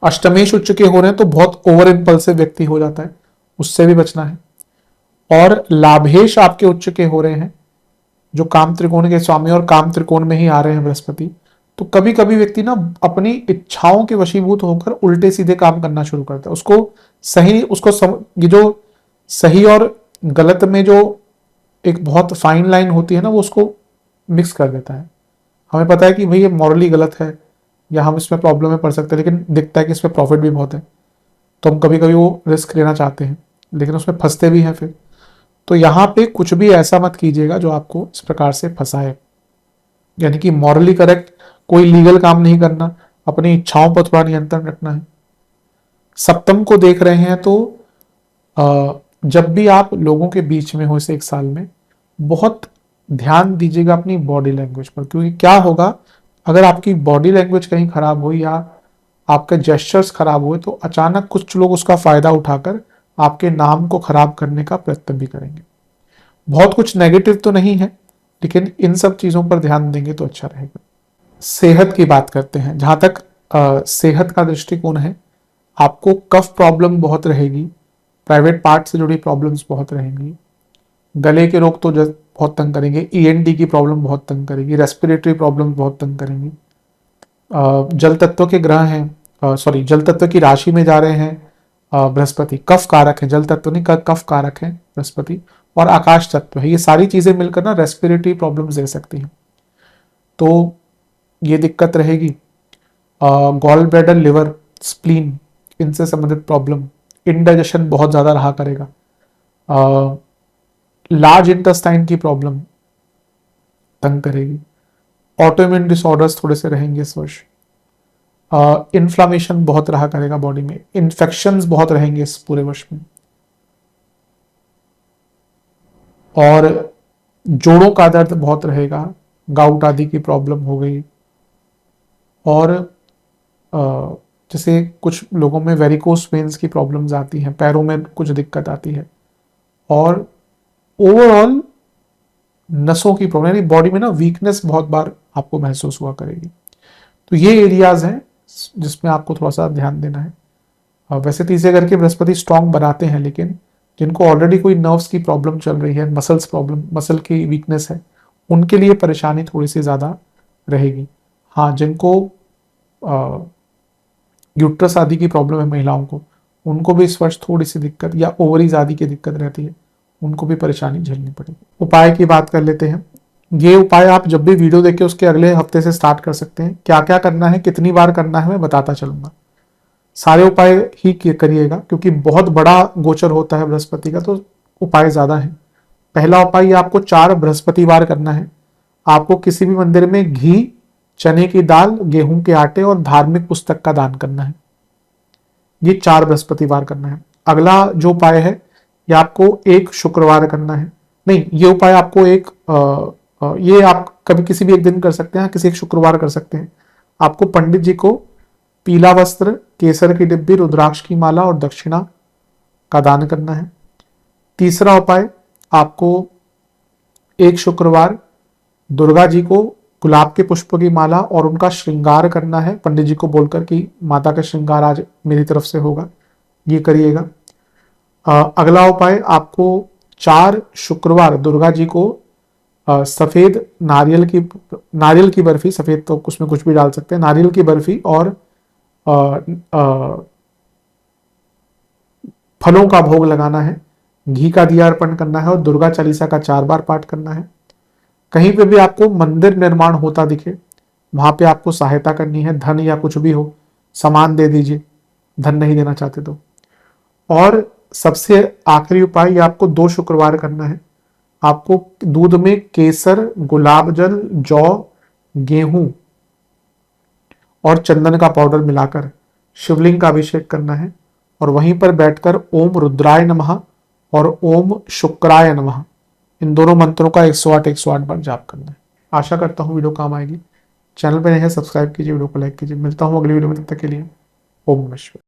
अष्टमेश उच्च के हो रहे हैं तो बहुत ओवर इंपल्सिव व्यक्ति हो जाता है, उससे भी बचना है। और लाभेश आपके उच्च के हो रहे हैं, जो काम त्रिकोण के स्वामी और काम त्रिकोण में ही आ रहे हैं बृहस्पति, तो कभी कभी व्यक्ति ना अपनी इच्छाओं के वशीभूत होकर उल्टे सीधे काम करना शुरू करता है। ये जो सही और गलत में जो एक बहुत फाइन लाइन होती है ना, वो उसको मिक्स कर देता है। हमें पता है कि भाई ये मॉरली गलत है या हम इसमें प्रॉब्लम में पड़ सकते हैं, लेकिन दिखता है कि इसमें प्रॉफिट भी बहुत है, तो हम कभी कभी वो रिस्क लेना चाहते हैं लेकिन उसमें फंसते भी हैं फिर। तो यहाँ पे कुछ भी ऐसा मत कीजिएगा जो आपको इस प्रकार से फंसाए। यानी कि मॉरली करेक्ट कोई लीगल काम नहीं करना, अपनी इच्छाओं पर थोड़ा नियंत्रण रखना है। सप्तम को देख रहे हैं तो जब भी आप लोगों के बीच में हो इस 1 साल में, बहुत ध्यान दीजिएगा अपनी बॉडी लैंग्वेज पर, क्योंकि क्या होगा अगर आपकी बॉडी लैंग्वेज कहीं खराब हुई या आपके जेस्चर्स खराब हुए तो अचानक कुछ लोग उसका फायदा उठाकर आपके नाम को खराब करने का प्रयत्न भी करेंगे। बहुत कुछ नेगेटिव तो नहीं है, लेकिन इन सब चीजों पर ध्यान देंगे तो अच्छा रहेगा। सेहत की बात करते हैं। जहां तक सेहत का दृष्टिकोण है, आपको कफ प्रॉब्लम बहुत रहेगी, प्राइवेट पार्ट से जुड़ी प्रॉब्लम्स बहुत रहेंगी, गले के रोग तो बहुत तंग करेंगे, ईएनटी की प्रॉब्लम बहुत तंग करेगी, रेस्पिरेटरी प्रॉब्लम बहुत तंग करेंगी। जल तत्व के ग्रह हैं, सॉरी जल तत्व की राशि में जा रहे हैं बृहस्पति, कफ कारक है, जल तत्व नहीं कफ कारक है बृहस्पति, और आकाश तत्व है। ये सारी चीजें मिलकर ना रेस्पिरेटरी प्रॉब्लम्स दे सकती हैं, तो ये दिक्कत रहेगी। गॉल ब्लैडर, लिवर, स्प्लीन, इनसे संबंधित प्रॉब्लम, इंडाइजेशन बहुत ज्यादा रहा करेगा। लार्ज इंटेस्टाइन की प्रॉब्लम तंग करेगी। ऑटोइम्यून डिसऑर्डर्स थोड़े से रहेंगे इस वर्ष। इन्फ्लामेशन बहुत रहा करेगा बॉडी में, इन्फेक्शंस बहुत रहेंगे इस पूरे वर्ष में, और जोड़ों का दर्द बहुत रहेगा, गाउट आदि की प्रॉब्लम हो गई। और जैसे कुछ लोगों में वेरिकोस वेन्स की प्रॉब्लम्स आती हैं, पैरों में कुछ दिक्कत आती है, और ओवरऑल नसों की प्रॉब्लम, यानी बॉडी में ना वीकनेस बहुत बार आपको महसूस हुआ करेगी। तो ये एरियाज हैं जिसमें आपको थोड़ा सा ध्यान देना है। वैसे तीसरे घर के बृहस्पति स्ट्रांग बनाते हैं, लेकिन जिनको ऑलरेडी कोई नर्व्स की प्रॉब्लम चल रही है, मसल्स प्रॉब्लम, मसल की वीकनेस है, उनके लिए परेशानी थोड़ी सी ज़्यादा रहेगी। हाँ, जिनको यूट्रस आदि की प्रॉब्लम है महिलाओं को, उनको भी इस वर्ष थोड़ी सी दिक्कत या ओवरीज आदि की दिक्कत रहती है, उनको भी परेशानी झेलनी पड़ेगी। उपाय की बात कर लेते हैं। ये उपाय आप जब भी वीडियो देखें उसके अगले हफ्ते से स्टार्ट कर सकते हैं। क्या क्या करना है, कितनी बार करना है, मैं बताता चलूंगा। सारे उपाय ही करिएगा, क्योंकि बहुत बड़ा गोचर होता है बृहस्पति का, तो उपाय ज्यादा है। पहला उपाय आपको 4 बृहस्पतिवार करना है। आपको किसी भी मंदिर में घी, चने की दाल, गेहूं के आटे और धार्मिक पुस्तक का दान करना है। ये 4 बृहस्पतिवार करना है। अगला जो उपाय है, ये आपको एक शुक्रवार करना है। नहीं, ये उपाय आपको ये आप कभी किसी भी एक दिन कर सकते हैं, किसी एक शुक्रवार कर सकते हैं। आपको पंडित जी को पीला वस्त्र, केसर की डिब्बी, रुद्राक्ष की माला और दक्षिणा का दान करना है। तीसरा उपाय, आपको एक शुक्रवार दुर्गा जी को गुलाब के पुष्प की माला और उनका श्रृंगार करना है पंडित जी को बोलकर कि माता का श्रृंगार आज मेरी तरफ से होगा, ये करिएगा। अगला उपाय, आपको 4 शुक्रवार दुर्गा जी को सफेद नारियल की बर्फी, सफेद तो उसमें कुछ भी डाल सकते हैं, नारियल की बर्फी और फलों का भोग लगाना है, घी का दिया अर्पण करना है और दुर्गा चालीसा का 4 बार पाठ करना है। कहीं पे भी आपको मंदिर निर्माण होता दिखे, वहां पे आपको सहायता करनी है, धन या कुछ भी हो, सामान दे दीजिए, धन नहीं देना चाहते तो। और सबसे आखिरी उपाय, ये आपको 2 शुक्रवार करना है। आपको दूध में केसर, गुलाब जल, जौ, गेहूं और चंदन का पाउडर मिलाकर शिवलिंग का अभिषेक करना है और वहीं पर बैठकर ओम रुद्राय नमः और ओम शुक्राय नमः, इन दोनों मंत्रों का 108 बार जाप करना है। आशा करता हूँ वीडियो काम आएगी। चैनल पर नए हैं, सब्सक्राइब कीजिए, वीडियो को लाइक कीजिए। मिलता हूँ अगली वीडियो में, तब तक के लिए ओम नमः शिवाय।